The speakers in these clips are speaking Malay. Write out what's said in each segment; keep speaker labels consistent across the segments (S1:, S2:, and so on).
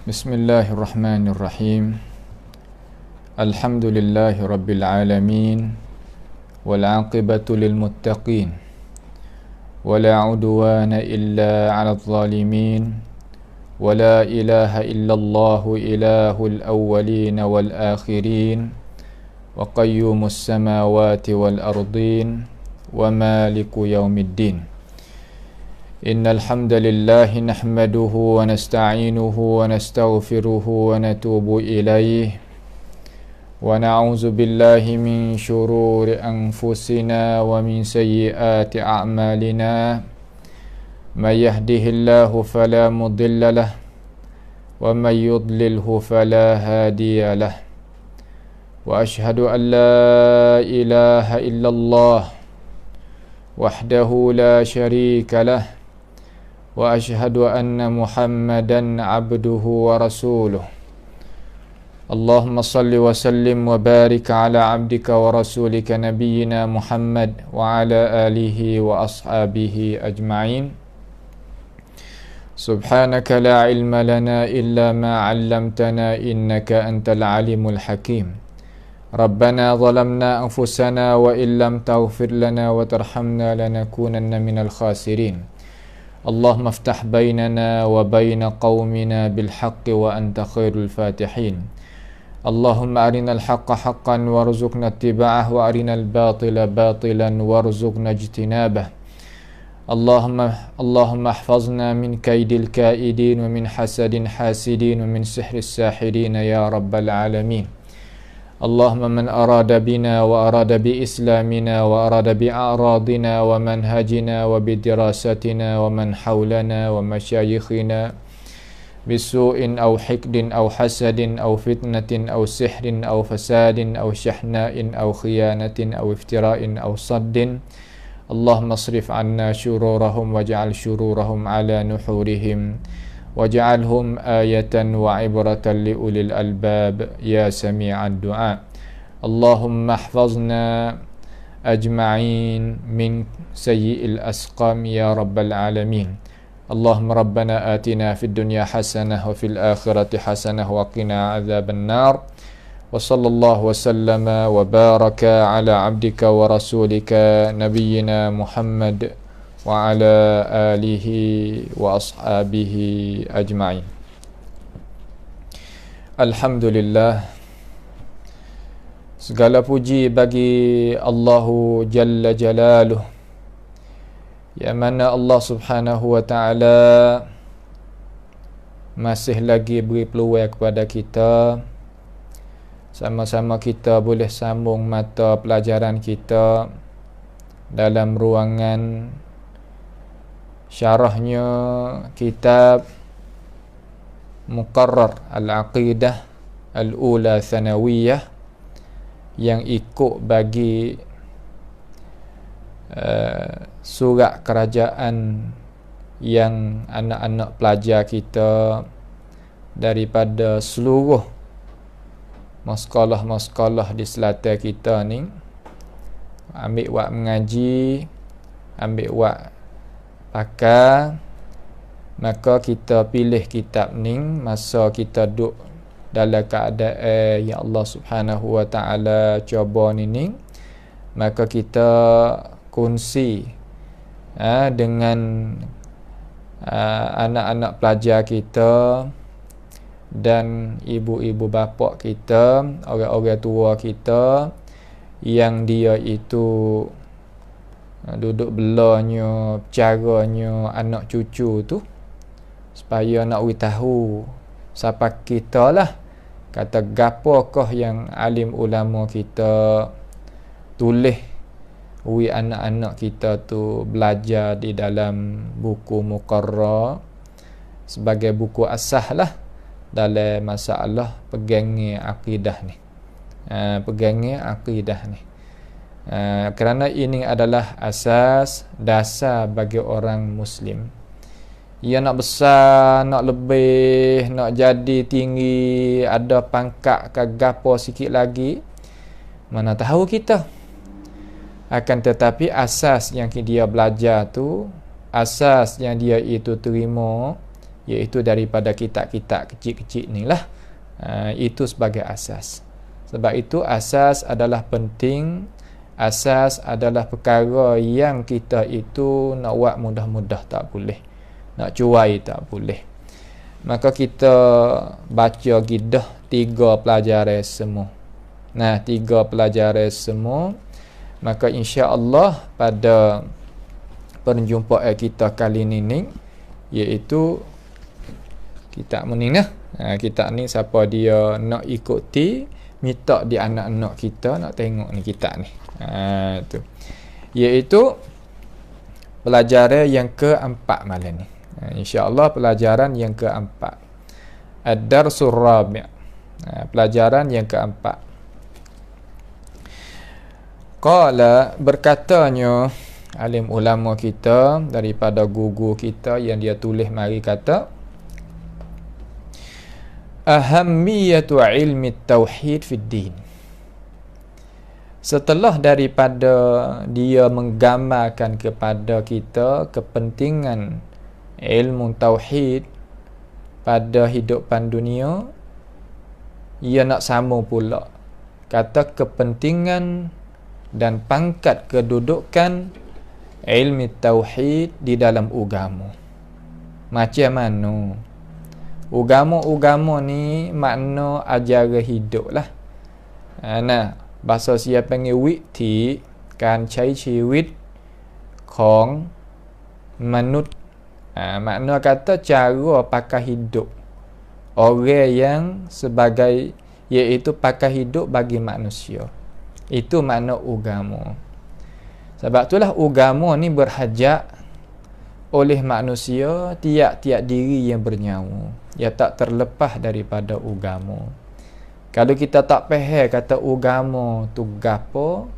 S1: Bismillahirrahmanirrahim. Alhamdulillahi rabbil alamin. Wal aqibatu lil muttaqin. Wala udwana illa 'alal zalimin. Wala ilaha illallah ilahul awwalin wal akhirin. Wa qayyumus samawati wal ardin. Wa maliku yaumiddin. Innal hamdalillahi nahmaduhu wa nasta'inuhu wa nastaghfiruhu wa natubu ilayhi wa na'udzu billahi min shururi anfusina wa min sayyiati a'malina may yahdihillahu fala mudilla lahu wa may yudlilhu fala hadiya lahu wa ashhadu an la ilaha illallah wahdahu la syarika lahu wa ashhadu anna Muhammadan abduhu wa rasuluh. Allahumma salli wa sallim wa barik ala abdika wa rasulika nabiyyina Muhammad wa ala alihi wa ashabihi ajma'in. Subhanaka la ilma lana illa ma 'allamtana innaka antal alimul hakim. Rabbana zalamna anfusana wa illam taghfir lana wa tarhamna lanakunanna minal khasirin. Allahumma aftah bainana wa baina qaumina bil haqqi wa anta khairul fatihin. Allahumma arinal haqqa haqqan warzuqna ittiba'ah wa arinal batila batilan warzuqna ijtinabah. Allahumma ihfazna min kaidil kaidin wa min hasadin hasidin wa min sihris sahirin ya rabbal alamin. Allahumma man arada bina wa arada bi islamina wa arada bi a'radina wa manhajina wa bi dirasatina wa man hawlana wa masyayikhina bisu'in aw hikdin aw hasadin aw fitnatin aw sihrin aw fasadin aw syahna'in aw khiyanatin aw iftira'in aw saddin. Allahumma asrif anna syururahum waj'al syururahum ala nuhurihim waj'alhum ayatan wa ibratan li ulil albab ya sami'ad du'a. Allahumma ihfazna ajma'in min sayyi'il asqam ya rabbal alamin. Allahumma rabbana atina fid dunya hasanah wa fil akhirati hasanah wa qina adzaban nar. Wa sallallahu wa sallama wa baraka ala abdika wa rasulika nabiyyina Muhammad wa ala alihi wa ashabihi ajma'in. Alhamdulillah, segala puji bagi Allahu Jalla Jalaluh, yang mana Allah Subhanahu wa ta'ala masih lagi beri peluang kepada kita, sama-sama kita boleh sambung mata pelajaran kita dalam ruangan syarahnya kitab Muqarrar Al-Aqidah Al-Ula Thanawiyah yang ikut bagi surat kerajaan yang anak-anak pelajar kita daripada seluruh maskalah-maskalah di selatan kita ni ambil wak mengaji, ambil wak pakar, maka kita pilih kitab ni masa kita duduk dalam keadaan yang Allah Subhanahu wa ta'ala cuba ni, maka kita kongsi dengan anak-anak pelajar kita dan ibu-ibu bapa kita, orang-orang tua kita yang dia itu duduk belanya, caranya anak cucu tu, supaya nak tahu siapa kita lah, kata gapakah yang alim ulama kita tulis anak-anak kita tu belajar di dalam buku Muqarrar sebagai buku asas lah dalam masalah pegangnya akidah ni. Pegangnya akidah ni. Kerana ini adalah asas dasar bagi orang Muslim. Ia nak besar, nak lebih, nak jadi tinggi, ada pangkat ke gapo sikit lagi, mana tahu kita. Akan tetapi asas yang dia belajar tu, asas yang dia itu terima, iaitu daripada kitab-kitab kecil-kecil ni lah. Itu sebagai asas. Sebab itu asas adalah penting. Asas adalah perkara yang kita itu nak buat mudah-mudah tak boleh, nak cuai tak boleh. Maka kita baca gidah 3 pelajaran semua. Nah, 3 pelajaran semua. Maka insya-Allah pada perjumpaan kita kali ni iaitu kitab ni nah. Kitab ni siapa dia nak ikuti, minta di anak-anak kita nak tengok ni kitab ni. Tu. Iaitu pelajaran yang keempat malam ni. InsyaAllah pelajaran yang keempat. Ad-Darsul Rabi'. Pelajaran yang keempat. Qala, berkatanya alim ulama kita daripada guru kita yang dia tulis mari kata, ahammiyatu ilmi tauhid fid din. Setelah daripada dia menggambarkan kepada kita kepentingan ilmu tauhid pada hidupan dunia, ia nak sama pula kata kepentingan dan pangkat kedudukan ilmu tauhid di dalam agama. Macam mana? Agama ni makna ajaran hidup lah. Nah, bahasa siapa panggil วิถี การใช้ชีวิต ของมนุษย์ makna kata cara pakai hidup orang yang sebagai, iaitu pakai hidup bagi manusia. Itu makna agama. Sebab itulah agama ni berhajat oleh manusia tiap-tiap diri yang bernyawa. Ia tak terlepas daripada agama. Kalau kita tak faham kata agama tu gapo,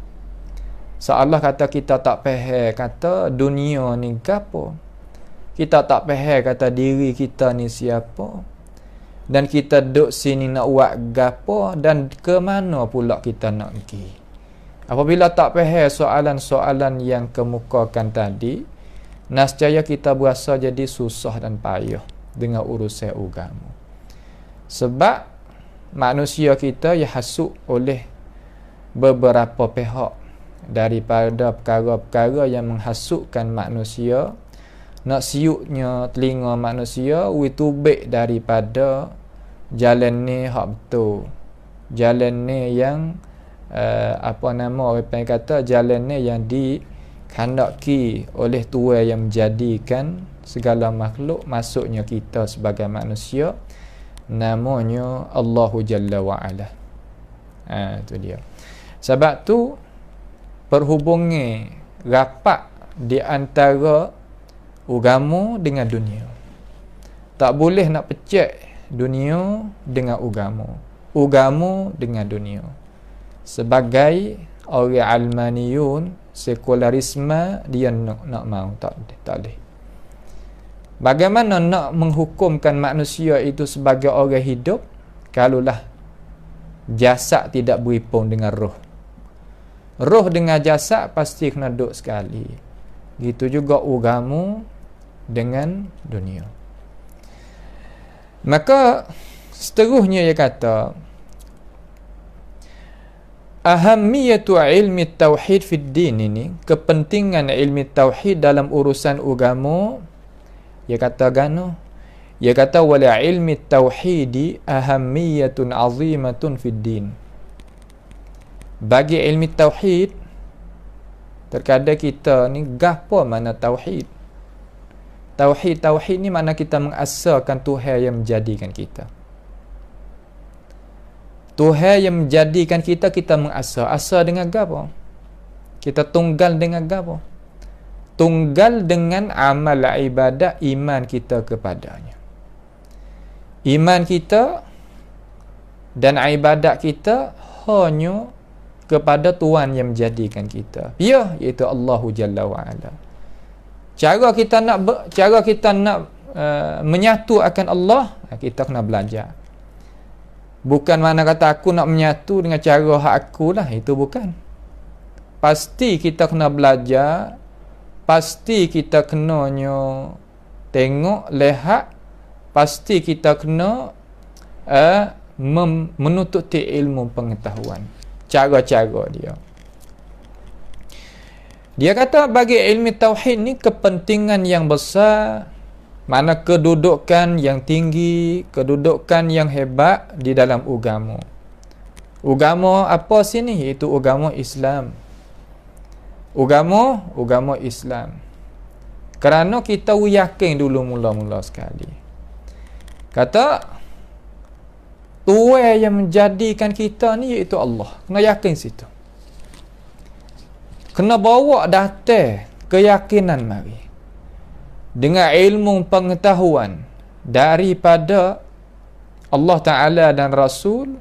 S1: seolah kata kita tak faham kata dunia ni gapo, kita tak faham kata diri kita ni siapa, dan kita duduk sini nak buat gapo, dan ke mana pula kita nak pergi. Apabila tak faham soalan-soalan yang kemukakan tadi, nescaya kita berasa jadi susah dan payah dengan urusan agama. Sebab manusia kita ya hasut oleh beberapa pihak daripada perkara-perkara yang menghasutkan manusia, nak siuknya telinga manusia witubik daripada jalan ni hak betul, jalan ni yang orang kata jalan ni yang dikandaki oleh Tuhan yang menjadikan segala makhluk, maksudnya kita sebagai manusia, namanya Allahu Jalla wa'ala. Itu dia. Sebab tu perhubungan rapat di antara agama dengan dunia. Tak boleh nak pecah dunia dengan agama, agama dengan dunia. Sebagai orang almaniyun, sekularisme, dia nak mau tak boleh. Bagaimana nak menghukumkan manusia itu sebagai orang hidup kalaulah jasad tidak berhubung dengan roh? Roh dengan jasad pasti kena duduk sekali. Gitu juga agama dengan dunia. Maka seterusnya ia kata, ahammiyatu ilmi tauhid fid din, ini kepentingan ilmi tauhid dalam urusan agama. Ia kata gano? Ia kata wala ilmi tauhidi ahammiyatun azimatun fid din. Bagi ilmi tauhid, terkadang kita ni gapo mana tauhid? Tauhid ni makna kita mengasaskan Tuhan yang menjadikan kita. Tuhan yang menjadikan kita, kita mengasah. Asal dengan gapo? Kita tunggal dengan gapo? Tunggal dengan amal ibadah iman kita kepadanya. Iman kita dan ibadat kita hanya kepada Tuhan yang menjadikan kita. Ya, iaitu Allahu Jalla wa Ala. Cara kita nak menyatu akan Allah, kita kena belajar. Bukan mana kata aku nak menyatu dengan cara hak aku lah, itu bukan. Pasti kita kena belajar, pasti kita kena tengok, lihat, pasti kita kena menuntut ilmu pengetahuan, cara-cara dia. Dia kata bagi ilmu tauhid ni kepentingan yang besar, mana kedudukan yang tinggi, kedudukan yang hebat di dalam agama. Agama apa sini? Iaitu agama Islam. Agama Islam. Kerana kita yakin dulu mula-mula sekali. Kata Tuhan yang menjadikan kita ni iaitu Allah. Kena yakin situ. Kena bawa datang keyakinan mari. Dengan ilmu pengetahuan daripada Allah Ta'ala dan Rasul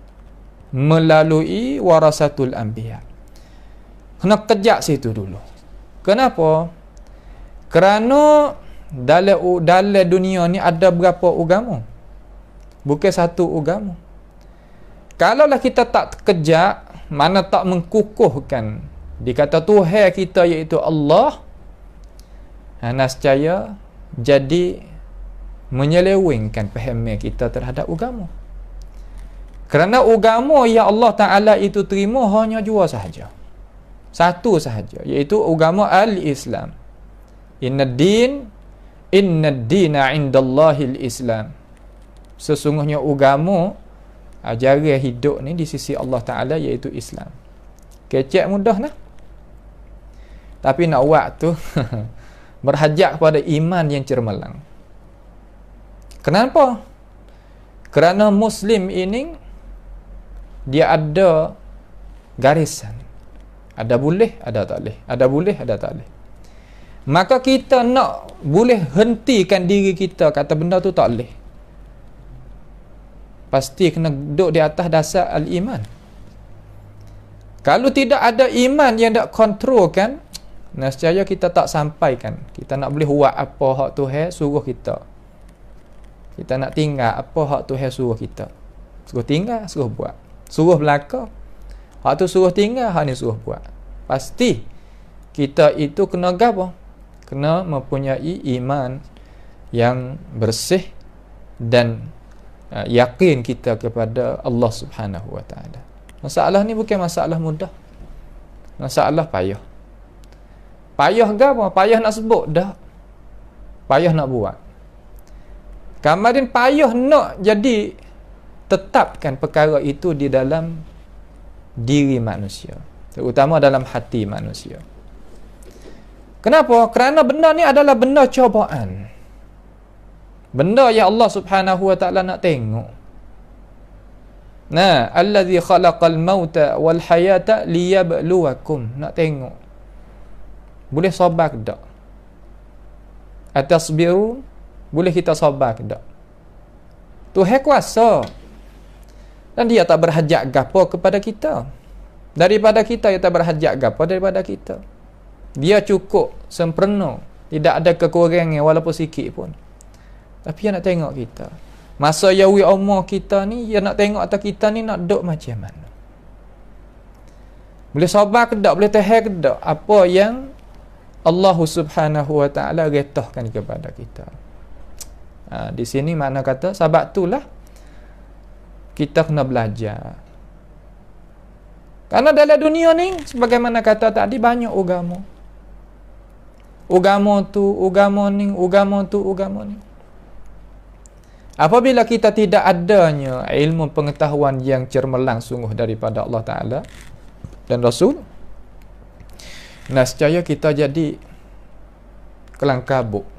S1: melalui warasatul anbiya. Kena kejak situ dulu. Kenapa? Kerana dalam dunia ni ada berapa agama? Bukan satu agama. Kalaulah kita tak kejak, mana tak mengkukuhkan dikata Tuhan kita iaitu Allah, nascaya jadi menyelewengkan fahaman kita terhadap agama. Kerana agama yang Allah Ta'ala itu terima hanya dua sahaja. Satu sahaja, iaitu agama al-Islam. Inna dina indallahil Islam. Sesungguhnya agama ajaran hidup ni di sisi Allah Ta'ala iaitu Islam. Kecek mudah nah. Tapi nak buat tu berhajat kepada iman yang cermelang. Kenapa? Kerana Muslim ini dia ada garisan. Ada boleh, ada tak boleh. Ada boleh, ada tak boleh. Maka kita nak boleh hentikan diri kita kata benda tu tak boleh. Pasti kena duduk di atas dasar al-iman. Kalau tidak ada iman yang tak kontrolkan, nescaya kita tak sampaikan. Kita nak boleh buat apa hak Tuhan suruh kita. Kita nak tinggal apa hak Tuhan suruh kita. Suruh tinggal, suruh buat. Suruh belaka, hak tu suruh tinggal, hak ni suruh buat. Pasti kita itu kena apa? Kena mempunyai iman yang bersih dan yakin kita kepada Allah Subhanahu wa Ta'ala. Masalah ni bukan masalah mudah. Masalah payah. Payah ke apa? Payah nak sebut dah. Payah nak buat. Kemudian payah nak jadi tetapkan perkara itu di dalam diri manusia, terutama dalam hati manusia. Kenapa? Kerana benda ni adalah benda cobaan. Benda yang Allah Subhanahu wa Ta'ala nak tengok. Nah, allazi khalaqal mauta wal hayata liyabluwakum. Nak tengok. Boleh sabar ke tak? Atasbiru, boleh kita sabar ke tak? Tuhan kuasa. Dan dia tak berhajat gapo kepada kita. Daripada kita, dia tak berhajat gapo daripada kita. Dia cukup, sempurna. Tidak ada kekurangan walaupun sikit pun. Tapi dia nak tengok kita. Masa yawi umur kita ni, dia nak tengok atas kita ni nak duduk macam mana. Boleh sabar ke tak? Boleh tahan ke tak? Apa yang Allah Subhanahu wa Ta'ala retahkan kepada kita. Di sini makna kata, sebab itulah kita kena belajar. Karena dalam dunia ni, sebagaimana kata tadi, banyak agama. Agama tu, agama ni, agama tu, agama ni. Apabila kita tidak adanya ilmu pengetahuan yang cermelang sungguh daripada Allah Ta'ala dan Rasul, nescaya kita jadi kelangkabut.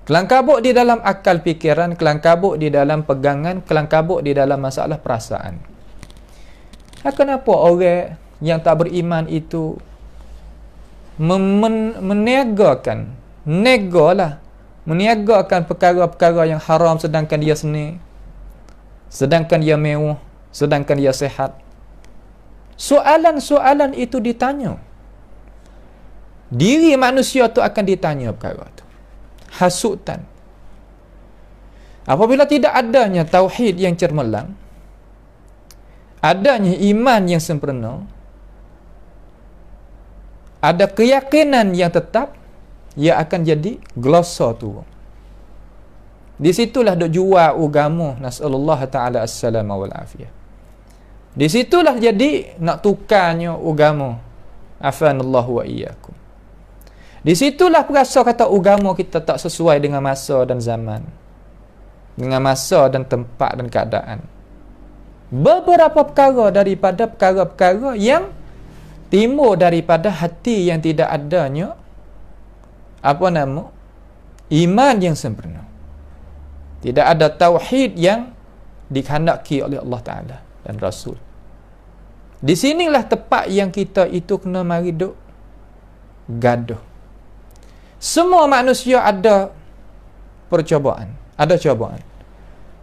S1: Kelangkabut di dalam akal fikiran, kelangkabut di dalam pegangan, kelangkabut di dalam masalah perasaan. Kenapa orang yang tak beriman itu meniagakan, meniagakan perkara-perkara yang haram sedangkan dia seni, sedangkan dia mewah, sedangkan dia sehat. Soalan-soalan itu ditanya. Diri manusia tu akan ditanya perkara tu. Hasutan. Apabila tidak adanya tauhid yang cermelang, adanya iman yang sempurna, ada keyakinan yang tetap, ia akan jadi glosa tu. Di situlah duk jual agama, nasallallahu taala as-salama wal afiyah. Di situlah jadi nak tukarnya agama. Afanallahu wa iyyakum. Di situlah perasa kata agama kita tak sesuai dengan masa dan zaman, dengan masa dan tempat dan keadaan. Beberapa perkara daripada perkara-perkara yang timbul daripada hati yang tidak adanya iman yang sempurna. Tidak ada tauhid yang dikehendaki oleh Allah Ta'ala dan Rasul. Di sinilah tepat yang kita itu kena mari duk gaduh. Semua manusia ada percobaan, ada cobaan.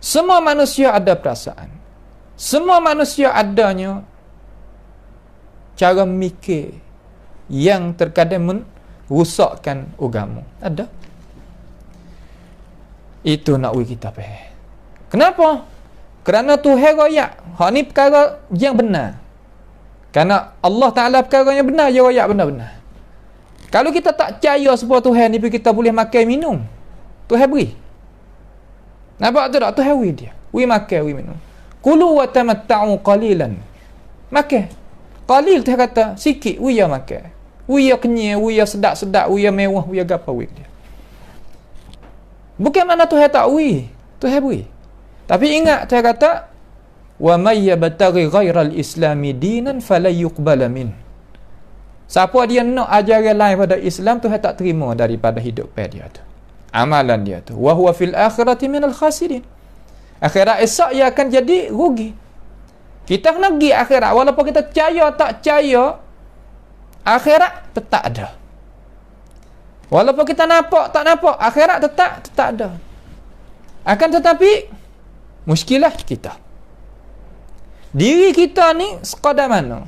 S1: Semua manusia ada perasaan. Semua manusia adanya cara mikir yang terkadang merosakkan agama. Ada. Itu nak kita faham. Kenapa? Kerana Tuhan royak. Hak ni perkara yang benar. Kerana Allah Ta'ala perkara yang benar, dia royak benar-benar. Kalau kita tak percaya sebuah Tuhan ni, kita boleh makan minum. Tuhan beri. Nampak tu tak? Tuhan beri dia. Beri makan, beri minum. Kulu wa tamatta'u qalilan. Makan. Qalil Tuhan kata, sikit, beri ya makan. Beri ya kenyal, beri ya sedap-sedap, beri ya mewah, beri ya gapa, beri dia. Bukan mana Tuhan tak beri. Tuhan beri. Tapi ingat Tuhan kata, wa may yabtaghi ghairal islami dinan fala yuqbala min. Siapa dia nak ajaran lain pada Islam, Tuhan tak terima daripada hidup dia tu. Amalan dia tu. Wa huwa fil akhirati minal khasirin. Akhirat esok ia akan jadi rugi. Kita kena pergi akhirat walaupun kita percaya tak percaya, akhirat tetap ada. Walaupun kita nampak tak nampak, akhirat tetap ada. Akan tetapi muskilah kita. Diri kita ni sekadar mana?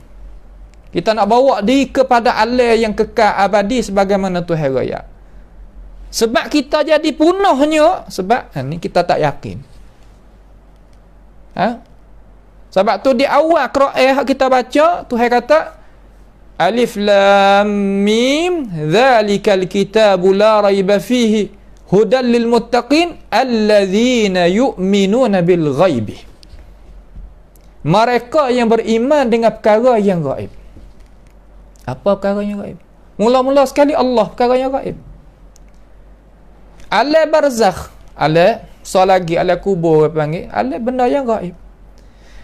S1: Kita nak bawa diri kepada Allah yang kekal abadi sebagaimana Tuhan raya. Sebab kita jadi punahnya, sebab ni kita tak yakin. Sebab tu di awal Quran kita baca, Tuhan kata Alif Lam Mim Dzalikal kitabu la raiba fihi hudal lil muttaqin alladzina yu'minuna bil ghaibi. Mereka yang beriman dengan perkara yang gaib. Apa perkara yang gaib? Mula-mula sekali Allah perkara yang gaib. Alam barzakh, alam lagi alam kubur panggil, alam benda yang gaib.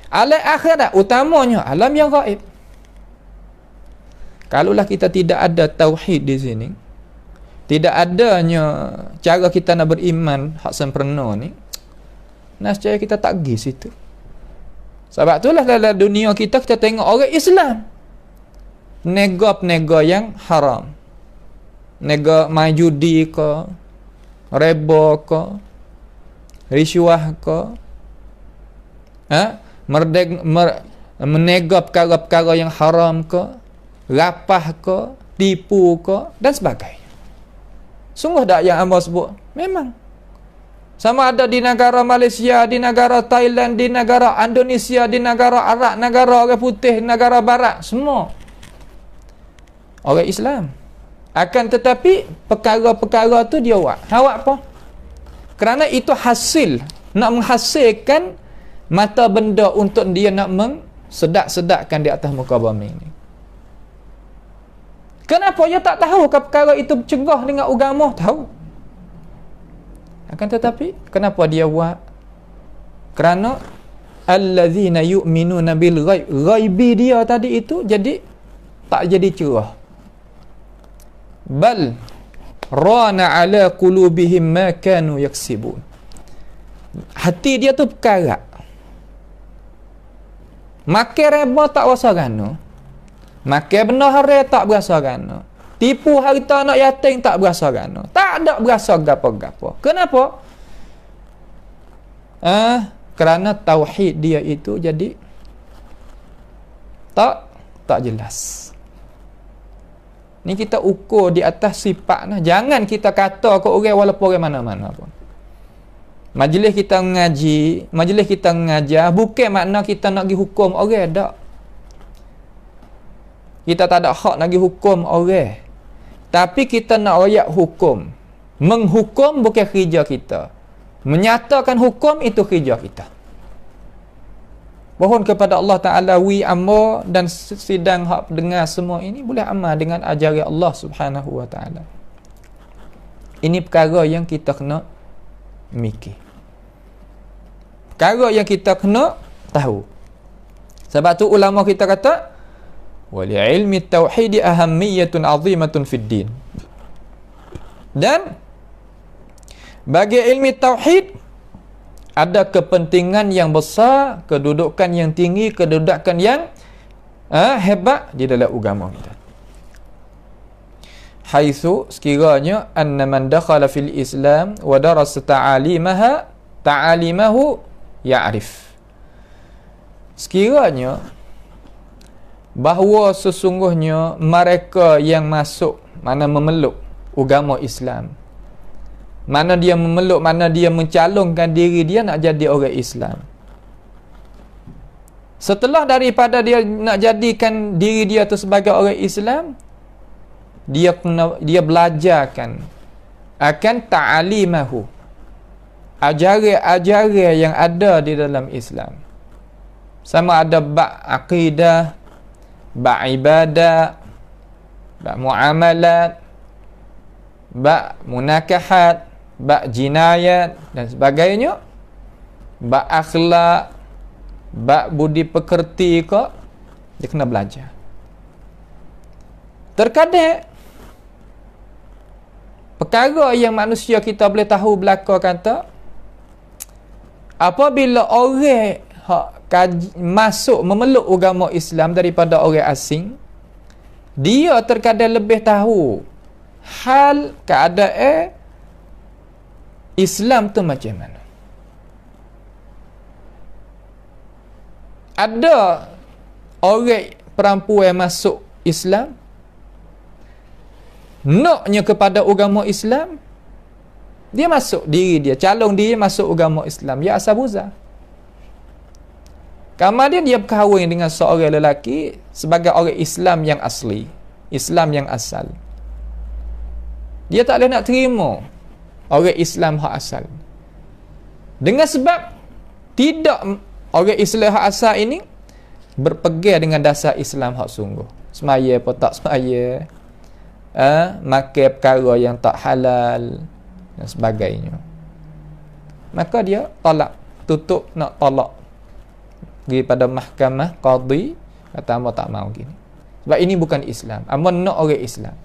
S1: Alam akhirat utamanya alam yang gaib. Kalaulah kita tidak ada tauhid di sini, tidak adanya cara kita nak beriman hak sempurna ni, nescaya kita tak pergi situ. Sebab itulah dalam dunia kita tengok orang Islam nega yang haram, nega main judi ke, riba ke, riswah ke, menega perkara-perkara yang haram ke, rapah ke, tipu ke dan sebagainya. Sungguh tak yang hamba sebut? Memang. Sama ada di negara Malaysia, di negara Thailand, di negara Indonesia, di negara Arab, negara orang putih, negara barat, semua orang Islam. Akan tetapi perkara-perkara tu dia buat. Awak apa? Kerana itu hasil, nak menghasilkan mata benda untuk dia nak sedap-sedapkan di atas muka bumi ini. Kenapa dia tak tahu perkara itu bercegah dengan agama? Tahu. Akan tetapi kenapa dia buat? Kerana allazina yu'minuna bil ghaib. Ghaibi dia tadi itu jadi tak jadi cerah. Bal rana ala qulubihim ma kanu yaksibun. Hati dia tu perkarat. Makan riba tak rasa gano. Makan benda haram tak berasa gano. Tipu harta anak yatim tak berasa gano. Tak ada berasa gapo-gapo. Kenapa? Kerana tauhid dia itu jadi tak tak jelas. Ni kita ukur di atas sifat nah. Jangan kita kata ke orang walaupun orang mana-mana pun. Majlis kita mengaji, majlis kita mengajar, bukan makna kita nak pergi hukum orang, tak. Kita tak ada hak nak pergi hukum orang. Tapi kita nak royak hukum. Menghukum bukan kerja kita. Menyatakan hukum itu kerja kita. Mohon kepada Allah Ta'ala wi amr dan sidang hak dengar semua ini boleh amal dengan ajaran Allah Subhanahu Wa Ta'ala. Ini perkara yang kita kena mikir. Perkara yang kita kena tahu. Sebab tu ulama kita kata wali ilmi tauhid ahammiyatun azimatun fid din. Dan bagi ilmi tauhid ada kepentingan yang besar, kedudukan yang tinggi, kedudukan yang hebat di dalam agama kita. Haitsu sekiranya anna man dakhala fil Islam wa darasa ta'alimahu ya'rif. Sekiranya bahawa sesungguhnya mereka yang masuk, mana memeluk agama Islam, mana dia memeluk, mana dia mencalonkan diri dia nak jadi orang Islam. Setelah daripada dia nak jadikan diri dia tu sebagai orang Islam, dia belajarkan akan ta'alimahu, ajaran-ajaran yang ada di dalam Islam. Sama ada bab akidah, bab ibadah, bab muamalat, bab munakahat, bab jinayat dan sebagainya, bab akhlak, bab budi pekerti ke, dia kena belajar. Terkadang perkara yang manusia kita boleh tahu belaka kata, apabila orang masuk memeluk agama Islam daripada orang asing, dia terkadang lebih tahu hal keadaan Islam tu macam mana. Ada orang perempuan masuk Islam, naknya kepada agama Islam, dia masuk diri dia, calon diri masuk agama Islam, ya asabuza. Kemudian dia berkahwin dengan seorang lelaki sebagai orang Islam yang asli, Islam yang asal. Dia tak boleh nak terima orang Islam hak asal. Dengan sebab tidak orang Islam hak asal ini berpegang dengan dasar Islam hak sungguh. Semaya apa tak semaya, makan perkara yang tak halal dan sebagainya. Maka dia tolak, tutup nak tolak. Pergi pada mahkamah qadhi, kata hamba tak mau gini. Sebab ini bukan Islam. Hamba nak orang Islam.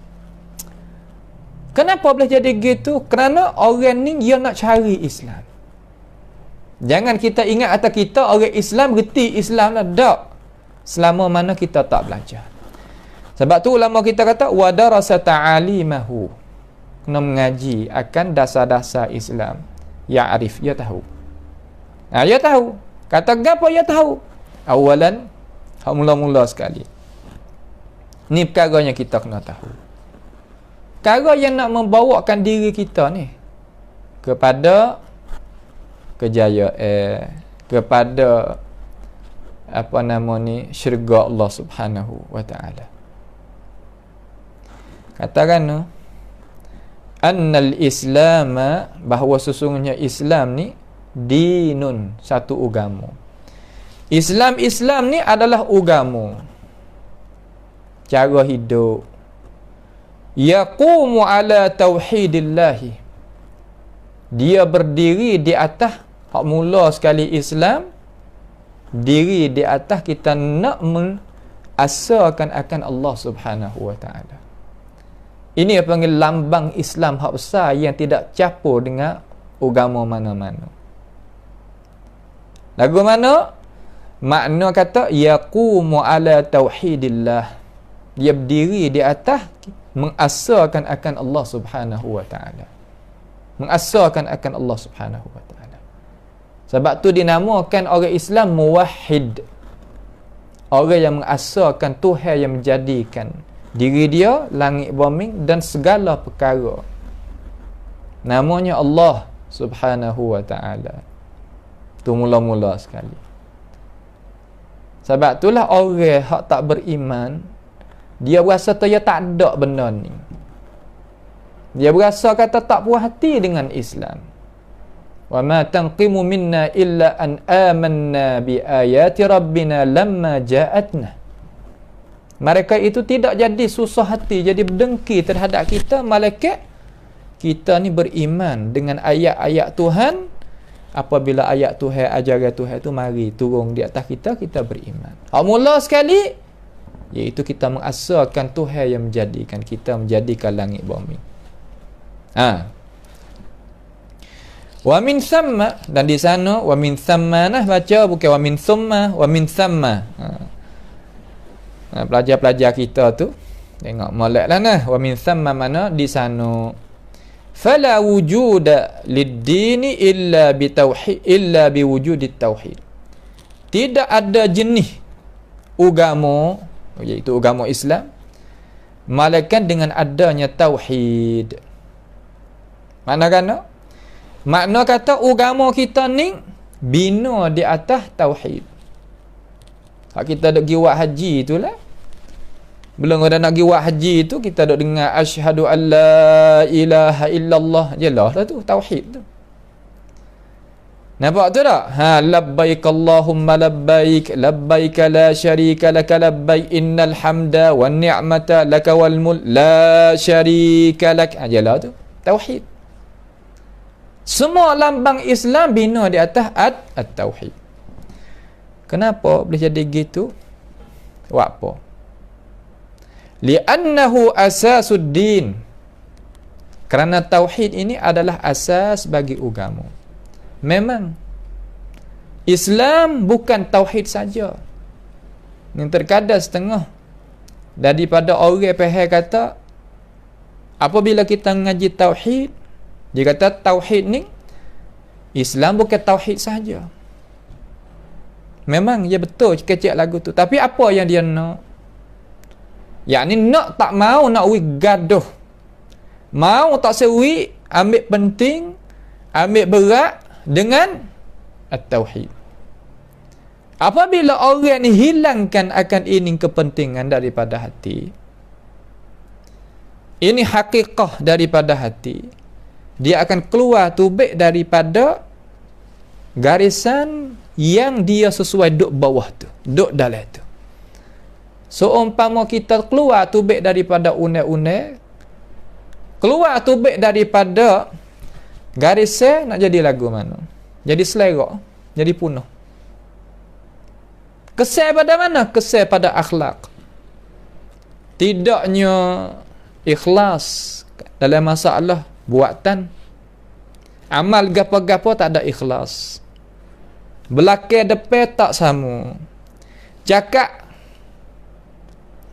S1: Kenapa boleh jadi gitu? Kerana orang ni dia nak cari Islam. Jangan kita ingat atas kita orang Islam reti Islam lah. Tak. Selama mana kita tak belajar. Sebab tu ulama kita kata wa darasa ta'alimahu. Kena mengaji akan dasar-dasar Islam. Ya'rif, dia tahu. Dia tahu. Kata gapo dia tahu? Awalan, mula-mula sekali. Ni perkara yang kita kena tahu. Perkara yang nak membawakan diri kita ni kepada kejayaan, kepada apa nama ni, syurga Allah Subhanahu Wa Ta'ala. Katakan annal Islam, bahawa sesungguhnya Islam ni dinun, satu agama. Islam ni adalah agama, cara hidup, yaqumu ala tauhidillahi, dia berdiri di atas hak mula sekali Islam, diri di atas kita nak mengasarkan akan Allah Subhanahu Wa Ta'ala. Ini yang panggil lambang Islam hak besar yang tidak campur dengan agama mana-mana. Lagu mana? Makna kata yaqumu ala tauhidillah, dia berdiri di atas mengasarkan akan Allah Subhanahu Wa Ta'ala, mengasarkan akan Allah Subhanahu Wa Ta'ala. Sebab tu dinamakan orang Islam muwahhid, Orang yang mengasakan Tuhan yang menjadikan diri dia, langit bumi dan segala perkara. Namanya Allah Subhanahu wa ta'ala. Tu mula-mula sekali. Sebab itulah orang yang tak beriman, dia berasa dia tak ada benda ni. Dia berasa kata tak puas hati dengan Islam. Wa ma tanqimu minna illa an amanna bi ayati rabbina lamma ja'atna. Mereka itu tidak jadi susah hati, jadi berdengki terhadap kita, malaikat. Kita ni beriman dengan ayat-ayat Tuhan. Apabila ayat Tuhan, ajaran Tuhan tu mari turun di atas kita, kita beriman. Mula sekali, iaitu kita mengasakan Tuhan yang menjadikan kita, menjadikan langit bumi. Wa min thamma, dan di sana wa min thamma nah baca, bukan wa min thumma, wa min thamma. Pelajar-pelajar kita tu tengok molek lah nah. Wa min thamma mana di sana. Fala wujuda lid-dini illa bi tauhid, illa bi wujudit tauhid. Tidak ada jenis agama, iaitu agama Islam, melainkan dengan adanya tauhid. Makna kata agama kita ni bina di atas tauhid. Kalau kita duk pergi buat haji itulah, belum ada nak pergi buat haji tu, kita duk dengar asyhadu an la ilaha illallah, jelas lah tu tauhid tu. Nampak tu tak? Labbaik Allahumma labbaik, labbaik la syarika laka labbaik, innal hamda wan ni'mata laka wal mulk la syarika lak. Jelas tu tauhid. Semua lambang Islam bina di atas at-tauhid. Kenapa boleh jadi gitu? Buat apa? Li'annahu asasuddin. Kerana tauhid ini adalah asas bagi agama. Memang Islam bukan tauhid saja. Yang terkadang setengah daripada orang faham kata apabila kita mengaji tauhid, dia kata tauhid ni Islam bukan tauhid saja. Memang ya betul kecek lagu tu, tapi apa yang dia nak? Yakni nak tak mau nak gaduh. Mau tak sewi ambil penting, ambil berat dengan at-tauhid. Apabila orang ni hilangkan akan ini kepentingan daripada hati, ini hakikah daripada hati, dia akan keluar tubik daripada garisan yang dia sesuai duk bawah tu, duk dalam tu. Seumpama kita keluar tubik daripada une-une, keluar tubik daripada garisan, nak jadi lagu mana? Jadi selera, jadi punah. Kesal pada mana? Kesal pada akhlak. Tidaknya ikhlas dalam masalah buatan. Amal gapo-gapo tak ada ikhlas. Belakang depan tak sama. Cakap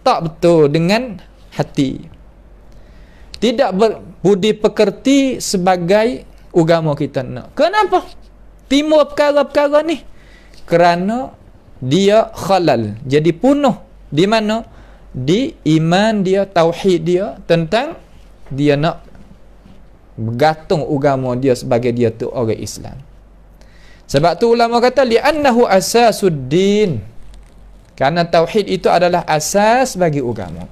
S1: tak betul dengan hati. Tidak berbudi pekerti sebagai agama kita nak. Kenapa? Timbul perkara-perkara ni. Kerana dia khalal. Jadi punuh. Di mana? Di iman dia, tauhid dia, tentang dia nak bergantung agama dia sebagai dia tu orang Islam. Sebab tu ulama kata li'annahu asasuddin. Kerana tauhid itu adalah asas bagi agama.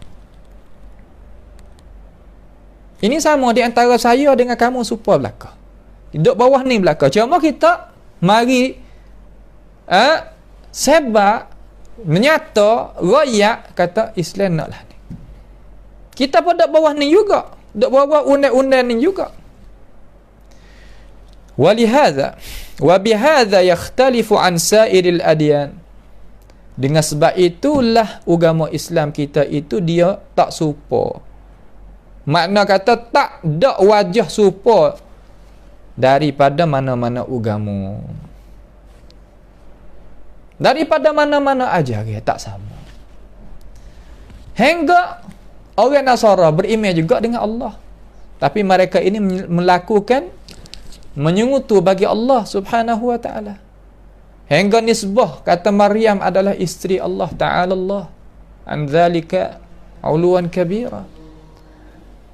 S1: Ini sama di antara saya dengan kamu supaya belaka. Duduk bawah ni belaka. Cuma kita mari sebab menyata rakyat kata Islam naklah ni. Kita pun duduk bawah ni juga. Duduk bawah undang-undang ni juga. Walihadza wa bihadza yakhtalifu an sa'iril adyan. Dengan sebab itulah agama Islam kita itu dia tak serupa. Makna kata tak ada wajah serupa daripada mana-mana agama. Daripada mana-mana ajaran tak sama. Hingga orang Nasara beriman juga dengan Allah. Tapi mereka ini melakukan menyungutu bagi Allah Subhanahu wa ta'ala. Hingga nisbah kata Maryam adalah isteri Allah Ta'ala Allah an dzalika uluwan kabira.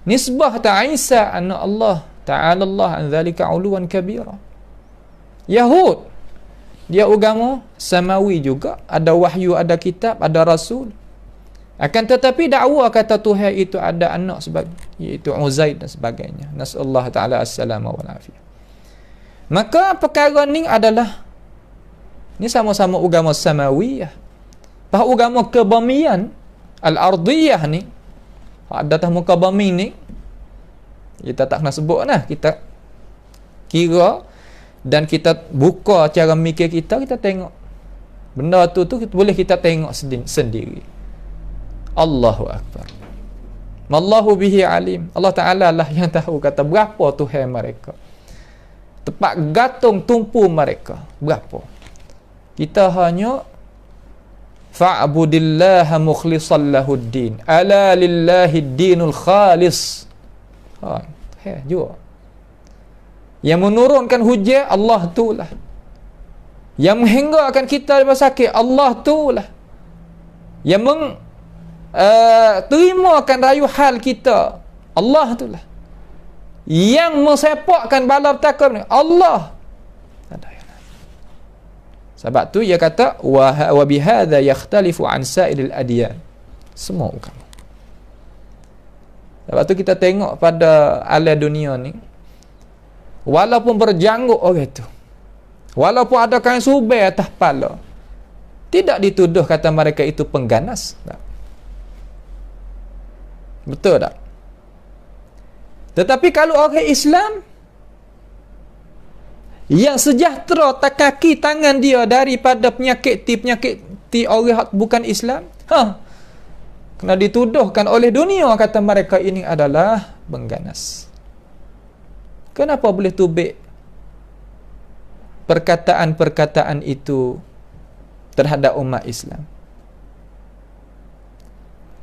S1: Nisbah ta Isa anak Allah Ta'ala Allah an dzalika uluwan kabira. Yahud, dia agama samawi juga, ada wahyu, ada kitab, ada rasul. Akan tetapi dakwa kata Tuhan itu ada anak sebagai, iaitu Uzair dan sebagainya. Nasallahu Ta'ala as-salama wal afiyah. Maka perkara ni adalah ni sama-sama agama samawiyah. Bah agama kebamian al-ardiyah ni, ada atas muka bumi ni, kita tak nak sebut lah. Kita kira dan kita buka cara mikir kita tengok benda tu boleh kita tengok sendiri. Allahu Akbar. Wallahu bihi alim. Allah Ta'ala lah yang tahu kata berapa Tuhan mereka, tempat gantung tumpu mereka berapa. Kita hanya fa'budillaha mukhlishan lahuddin, ala lillahi dinul khalis. Jua yang menurunkan hujan Allah tu lah, yang menghinggakan kita daripada sakit Allah tu lah, yang terimakan rayu hal kita Allah tu lah, yang mensepakkan bala petaka Allah. Sebab tu ia kata wa bihadza yakhtalifu an sa'iril adyan, semua agama. Sebab tu kita tengok pada alam dunia ni, walaupun berjanggut orang itu, walaupun ada kain subai atas kepala, tidak dituduh kata mereka itu pengganas. Tak? Betul tak? Tetapi kalau orang Islam yang sejahtera tak kaki tangan dia daripada penyakit orang bukan Islam, kena dituduhkan oleh dunia kata mereka ini adalah pengganas. Kenapa boleh tubik perkataan-perkataan itu terhadap umat Islam?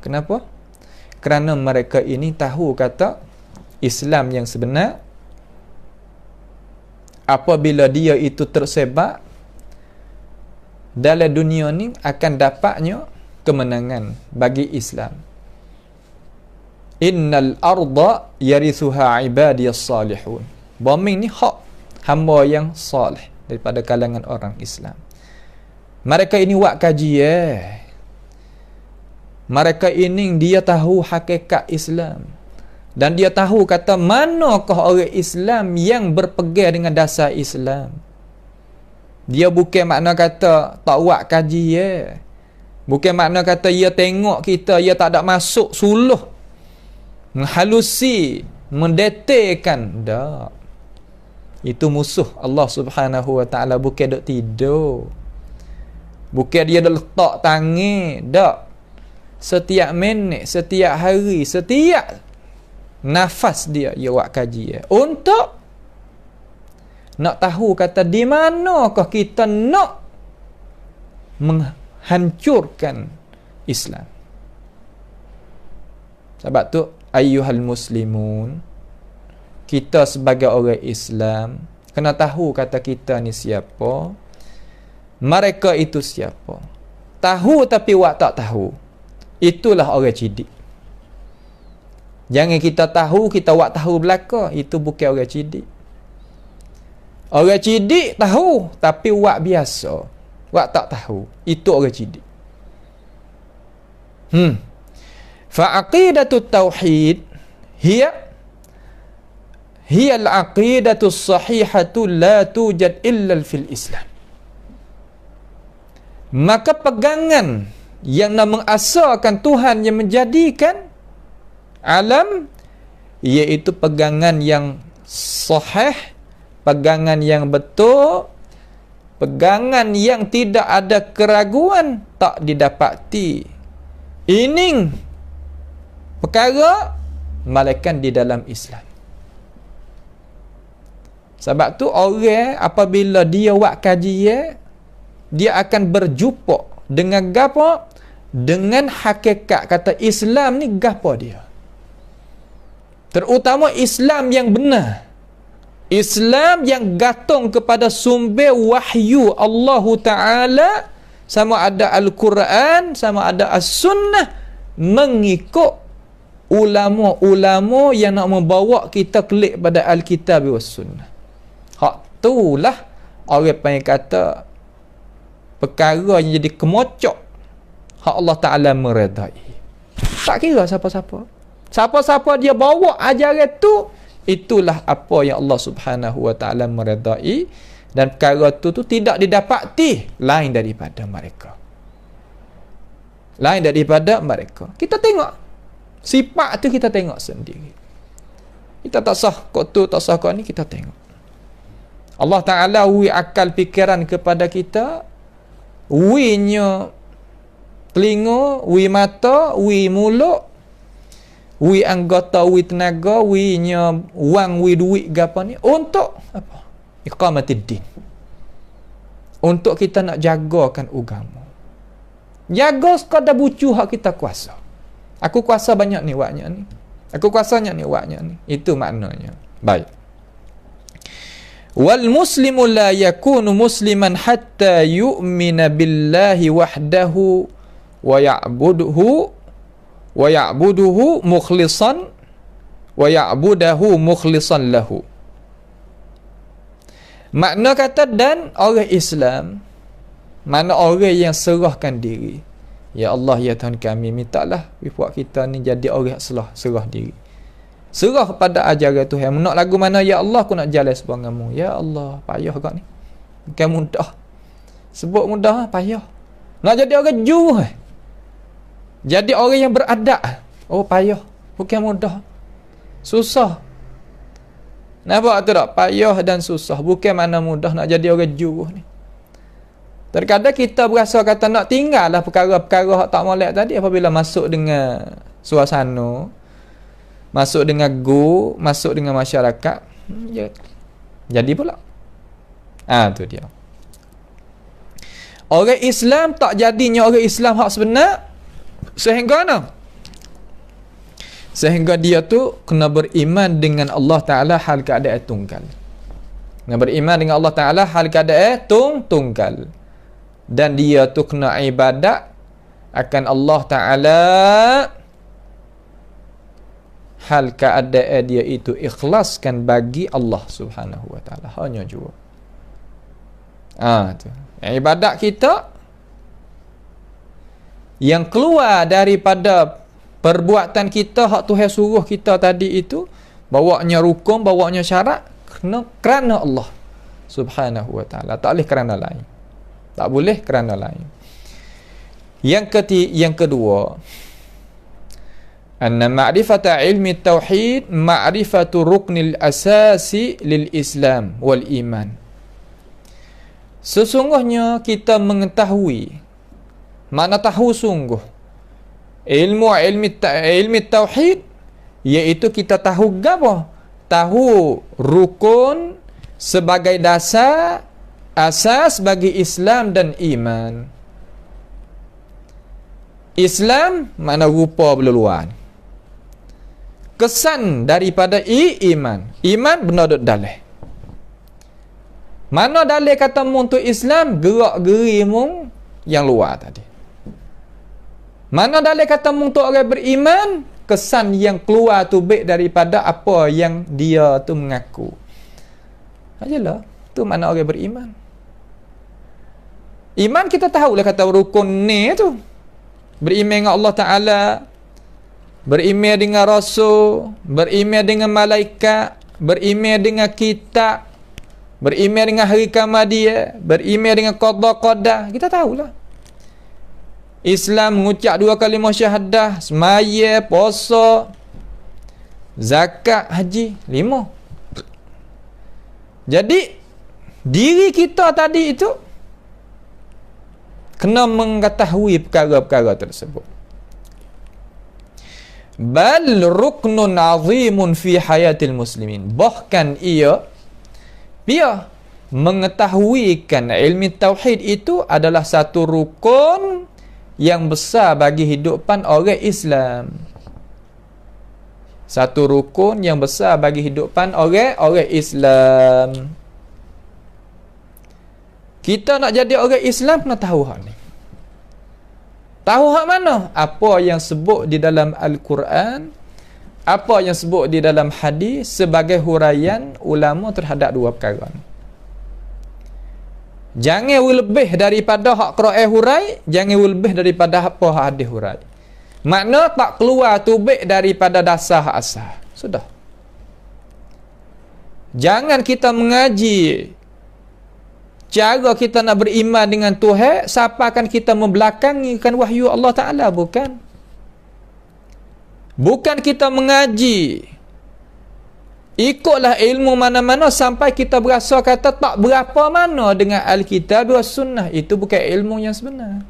S1: Kenapa? Kerana mereka ini tahu kata Islam yang sebenar, apabila dia itu tersebar dalam dunia ni, akan dapatnya kemenangan bagi Islam. Innal arda yarithuha ibadiyas salihun. Bumi ni hak hamba yang salih daripada kalangan orang Islam. Mereka ini buat kajian. Mereka ini dia tahu hakikat Islam. Dan dia tahu kata manakah orang Islam yang berpegang dengan dasar Islam. Dia bukan makna kata tak buat kajian. Bukan makna kata ia tengok kita, ia tak ada masuk suluh, menghalusi, mendetekan. Tak. Itu musuh Allah Subhanahu Wa Ta'ala. Bukan duk tidur, bukan dia dah letak tangan. Tak. Setiap minit, setiap hari, setiap nafas dia buat kajian untuk nak tahu kata di manakah kita nak menghancurkan Islam. Sebab tu ayyuhal muslimun, kita sebagai orang Islam kena tahu kata kita ni siapa, mereka itu siapa. Tahu tapi wak tak tahu, itulah orang cidik. Jangan kita tahu, kita wak tahu belaka, itu bukan orang cidik. Orang cidik tahu tapi wak biasa, wak tak tahu, itu orang cidik. Fa aqidatut tauhid hiya al-aqidatu as-sahihatu la tujad illa fil Islam. Maka pegangan yang nak mengasaskan Tuhan yang menjadikan alam, iaitu pegangan yang sahih, pegangan yang betul, pegangan yang tidak ada keraguan, tak didapati ini perkara malaikat di dalam Islam. Sebab tu orang apabila dia buat kajian, dia akan berjumpa dengan gapo? Dengan hakikat kata Islam ni gapo dia. Terutama Islam yang benar, Islam yang gantung kepada sumber wahyu Allah Ta'ala, sama ada Al-Quran, sama ada As-Sunnah, mengikut ulama-ulama yang nak membawa kita klik pada Al-Kitab wa Sunnah. Hak itulah orang panggil kata perkara yang jadi kemocok hak Allah Ta'ala meredai. Tak kira siapa-siapa. Siapa-siapa dia bawa ajaran tu, itulah apa yang Allah Subhanahu wa Ta'ala meredai, dan perkara tu tidak didapati lain daripada mereka. Lain daripada mereka. Kita tengok sifat tu, kita tengok sendiri. Kita tak sah kok tu, tak sah kok ni, kita tengok. Allah Ta'ala wi akal fikiran kepada kita, wi nya telinga, wi mata, wi mulut, wi anggota, wi tenaga, wi nya wang, wi duit gapo ni untuk apa? Iqamatid din. Untuk kita nak jagakan agama. Jaga sekadar bucu hak kita kuasa. Aku kuasa banyak ni waknya ni. Aku kuasanya ni waknya ni. Itu maknanya. Baik. Wal muslimu la yakunu musliman hatta yu'mina billahi wahdahu wa ya'buduhu mukhlishan wa ya'budahu mukhlishan lahu. Makna kata, dan orang Islam, mana orang yang serahkan diri. Ya Allah, ya Tuhan kami, mintalah buat kita ni jadi orang serah diri. Serah kepada ajaran Tuhan. Nak lagu mana, ya Allah, aku nak jalan sebagaimana. Ya Allah, payah kau ni. Bukan mudah. Sebut mudah, payah. Nak jadi orang jujur. Jadi orang yang beradab. Oh, payah. Bukan mudah. Susah. Nampak tu tak? Payah dan susah. Bukan mana mudah nak jadi orang jujur ni. Terkadang kita berasa kata nak tinggal lah perkara-perkara tak molek tadi, apabila masuk dengan suasana, masuk dengan masuk dengan masyarakat, jadi pula. Tu dia. Orang Islam tak jadinya orang Islam hak sebenar sehingga mana? Sehingga dia tu kena beriman dengan Allah Ta'ala hal keadaan tunggal. Kena beriman dengan Allah Ta'ala hal keadaan tunggal. Dan dia tu kena ibadat akan Allah Ta'ala hal keadaan dia itu ikhlaskan bagi Allah Subhanahu wa Ta'ala. Hanya jua. Tu. Ibadat kita yang keluar daripada perbuatan kita, hak Tuhan suruh kita tadi itu, bawanya rukun, bawanya syarat, kerana Allah Subhanahu wa Ta'ala. Tak boleh kerana lain. Tak boleh kerana lain. Yang kedua, anna ma'rifata ilmi tauhid ma'rifatu ruknil asasi lil Islam wal iman. Sesungguhnya kita mengetahui, makna tahu sungguh, ilmi tauhid, iaitu kita tahu apa? Tahu rukun sebagai dasar, asas bagi Islam dan iman. Islam makna rupa berluar, kesan daripada iman. Iman benar duduk dalih. Mana dalih kata mu untuk Islam? Gerak-geri mu yang luar tadi. Mana dalih kata mu untuk orang beriman? Kesan yang keluar tu baik daripada apa yang dia tu mengaku. Ajalah, tu mana orang beriman. Iman kita tahulah kata rukun ni tu. Beriman dengan Allah Ta'ala, beriman dengan Rasul, beriman dengan malaikat, beriman dengan kitab, beriman dengan hari kiamat dia, beriman dengan qada. Kita tahulah. Islam mengucap 2 kalimah syahadah, semaya, puasa, zakat, haji, 5. Jadi diri kita tadi itu kena mengetahui perkara-perkara tersebut. Bal ruknun azimun fi hayatil muslimin. Bahkan ia mengetahuikan ilmu tauhid itu adalah satu rukun yang besar bagi hidupan orang Islam. Satu rukun yang besar bagi hidupan orang Islam. Kita nak jadi orang Islam kena tahu hak ni. Tahu hak mana? Apa yang sebut di dalam Al-Quran, apa yang sebut di dalam hadis sebagai huraian ulama terhadap dua perkara ni. Jangan lebih daripada hak Quran hurai, jangan lebih daripada apa hak hadis hurai. Makna tak keluar tubik daripada dasar hak asal. Sudah. Jangan kita mengaji cara kita nak beriman dengan Tuhan, siapakan kita membelakangikan wahyu Allah Ta'ala, bukan. Bukan kita mengaji ikutlah ilmu mana-mana sampai kita berasa kata tak berapa mana dengan Alkitab dan Sunnah. Itu bukan ilmu yang sebenar.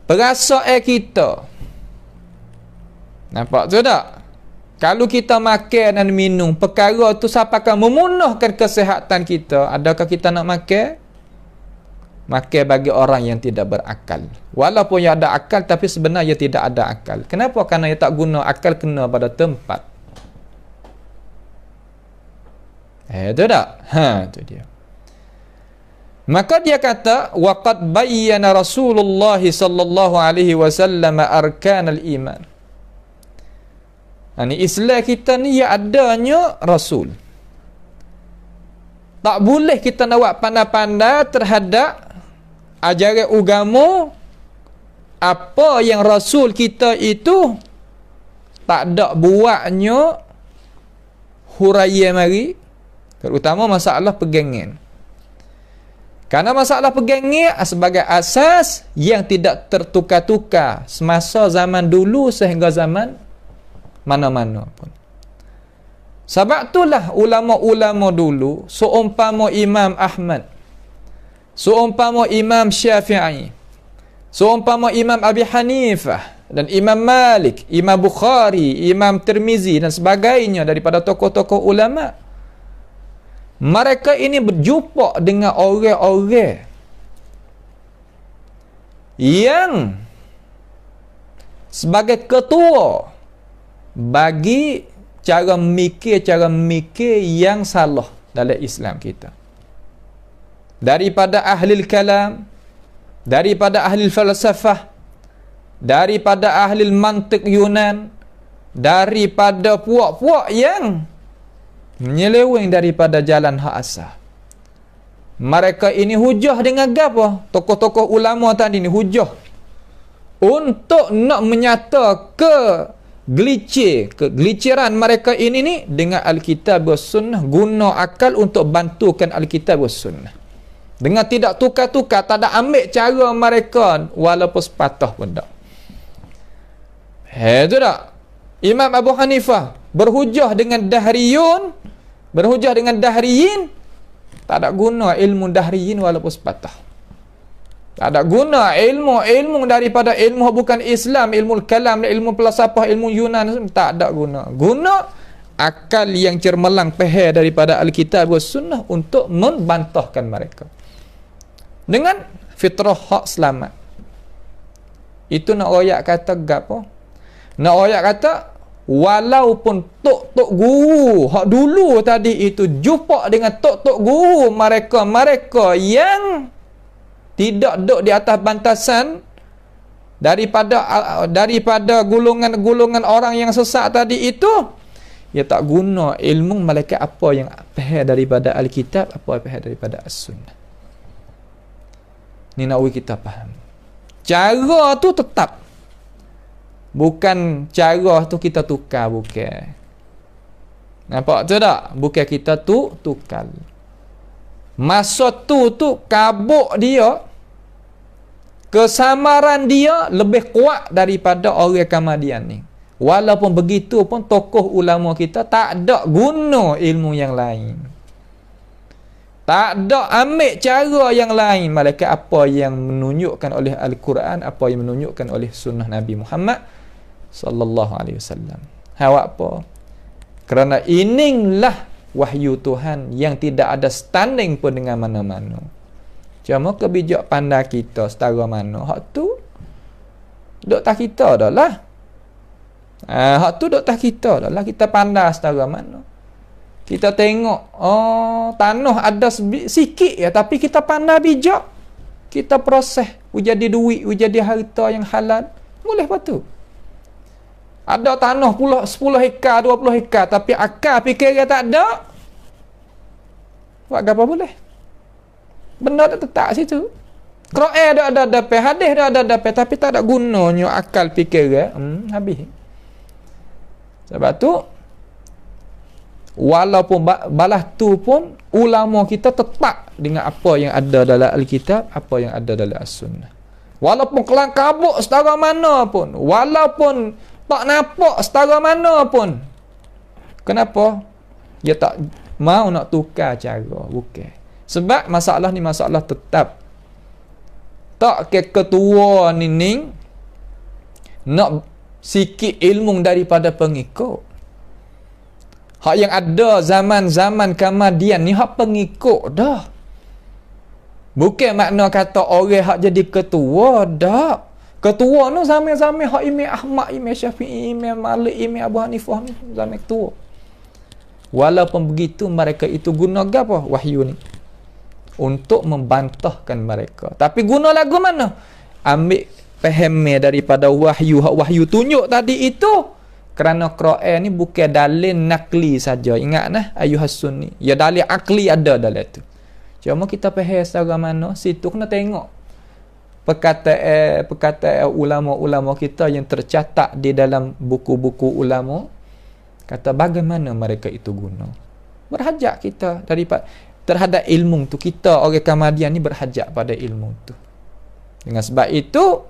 S1: Perasaan kita, nampak tu tak? Kalau kita makan dan minum, perkara tu siapakah memunahkan kesihatan kita, adakah kita nak makan? Makan bagi orang yang tidak berakal. Walaupun yang ada akal, tapi sebenarnya tidak ada akal. Kenapa? Kerana dia tak guna akal, kena pada tempat. Itu tak? Itu dia. Maka dia kata, waqad bayyana Rasulullah sallallahu alaihi wasallam arkanal iman. Ini Islam kita ni ya adanya Rasul. Tak boleh kita nak buat pandai-pandai terhadap ajaran agama apa yang Rasul kita itu tak ada buatnya huraian mari, terutama masalah pegangan. Karena masalah pegangan sebagai asas yang tidak tertukar-tukar semasa zaman dulu sehingga zaman mana-mana pun. Sebab itulah ulama-ulama dulu, seumpama Imam Ahmad, seumpama Imam Syafi'i, seumpama Imam Abi Hanifah dan Imam Malik, Imam Bukhari, Imam Tirmizi dan sebagainya daripada tokoh-tokoh ulama, mereka ini berjumpa dengan orang-orang yang sebagai ketua bagi cara mikir yang salah dalam Islam kita. Daripada ahli kalam, daripada ahli falsafah, daripada ahli mantik Yunan, daripada puak-puak yang menyeleweng daripada jalan hak asal. Mereka ini hujah dengan apa? Tokoh-tokoh ulama tadi ni hujah untuk nak menyata kegliciran mereka ini ni dengan Alkitab dan Sunnah, guna akal untuk bantukan Alkitab dan Sunnah. Dengan tidak tukar-tukar, tak ada ambil cara mereka walaupun sepatah pun tak. Itu tak? Imam Abu Hanifah berhujah dengan Dahriyun, berhujah dengan Dahriyin, tak ada guna ilmu Dahriyin walaupun sepatah. Tak ada guna ilmu daripada ilmu bukan Islam, ilmu kalam, ilmu falsafah, ilmu Yunan, tak ada guna. Guna akal yang cermelang peheh daripada Alkitab dan Sunnah untuk membantahkan mereka dengan fitrah hak selamat. Itu nak royak kata gapo? Nak royak kata walaupun tok-tok guru hak dulu tadi itu jumpa dengan tok-tok guru mereka yang tidak duduk di atas bantasan daripada golongan-golongan orang yang sesat tadi itu, ia tak guna ilmu malaikat apa yang faham daripada Alkitab, apa yang faham daripada As-Sunnah. Ni nak kita faham. Cara tu tetap. Bukan cara tu kita tukar, bukan. Nampak tu tak? Bukan kita tukar. Masa tu kabuk dia, kesamaran dia lebih kuat daripada orang Kamadian ni. Walaupun begitu pun tokoh ulama kita tak ada guna ilmu yang lain, tak ada ambil cara yang lain malaikat apa yang menunjukkan oleh Al-Quran, apa yang menunjukkan oleh sunnah Nabi Muhammad sallallahu alaihi wasallam. Awak apa? Kerana inilah wahyu Tuhan yang tidak ada standing pun dengan mana-mana. Cuma kebijak pandai kita setara mana hak tu duk tak kita dah lah.
S2: Hak tu dok atas kita dah lah. Kita pandai setara mana. Kita tengok, tanah ada sikit ya, tapi kita pandai bijak. Kita proses, jadi duit, jadi harta yang halal. Boleh apa tu? Ada tanah pula 10 hektar, 20 hektar, tapi akal fikir dia tak ada. Buat apa boleh? Benda tak tetap situ. Quran dah ada dapat, hadis dah ada dapat, tapi tak ada gunanya akal fikir dia. Habis. Sebab tu walaupun balas tu pun ulama kita tetap dengan apa yang ada dalam Alkitab, apa yang ada dalam As-Sunnah. Walaupun kelang kabut setara mana pun, walaupun tak nampak setara mana pun. Kenapa? Dia tak mau nak tukar cara. Bukan. Sebab masalah ni masalah tetap. Tak ke ketua ni nak sikit ilmu daripada pengikut. Hak yang ada zaman-zaman kemudian ni hak pengikut dah. Bukan makna kata orang hak jadi ketua dah. Ketua tu zaman-zaman hak Imam Ahmad, Imam Syafi'i, Imam Malik, Imam Abu Hanifah ni zaman ketua. Walaupun begitu mereka itu guna apa? Wahyu ni. Untuk membantahkan mereka. Tapi guna lagu mana? Ambil faham daripada wahyu. Hak wahyu tunjuk tadi itu. Kerana Quran ni bukan dalil nakli saja. Ingat nah ayuhas sunni. Ya dalil akli ada dalam tu. Cuma kita faham secara mana, situ kena tengok perkataan ulama-ulama kita yang tercatat di dalam buku-buku ulama, kata bagaimana mereka itu guna. Berhajat kita daripada terhadap ilmu tu. Kita orang Kamadian ni berhajat pada ilmu tu. Dengan sebab itu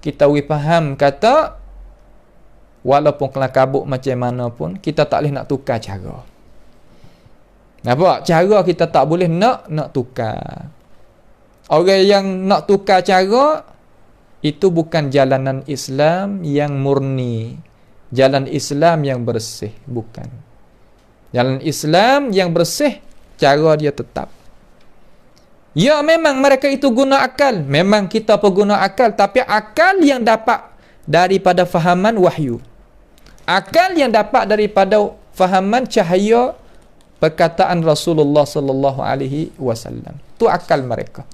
S2: kita faham kata walaupun kelang kabut macam mana pun, kita tak boleh nak tukar cara. Nampak? Cara kita tak boleh nak tukar. Orang yang nak tukar cara, itu bukan jalanan Islam yang murni. Jalan Islam yang bersih. Bukan. Jalan Islam yang bersih, cara dia tetap. Ya, memang mereka itu guna akal. Memang kita pengguna akal. Tapi akal yang dapat daripada fahaman wahyu. Akal yang dapat daripada fahaman cahaya perkataan Rasulullah sallallahu alaihi wasallam. Tu akal mereka.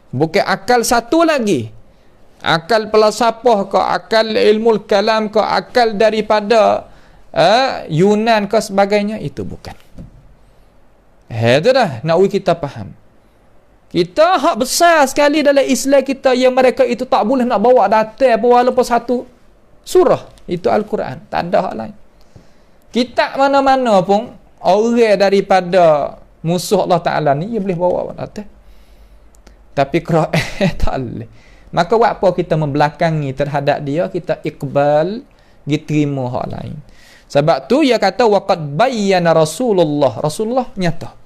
S2: Bukan akal satu lagi. Akal falsafah ke, akal ilmu kalam ke, akal daripada Yunan ke sebagainya, itu bukan. Itu dah nak kita faham. Kita hak besar sekali dalam Islam kita yang mereka itu tak boleh nak bawa data apa walaupun satu surah. Itu Al-Quran. Tak ada hak lain. Kitab mana-mana pun orang daripada musuh Allah Ta'ala ni dia boleh bawa data. Tapi Quran tak boleh. Maka buat apa kita membelakangi terhadap dia, kita iqbal, diterima hak lain. Sebab tu dia kata waqad bayyana Rasulullah. Rasulullah nyata.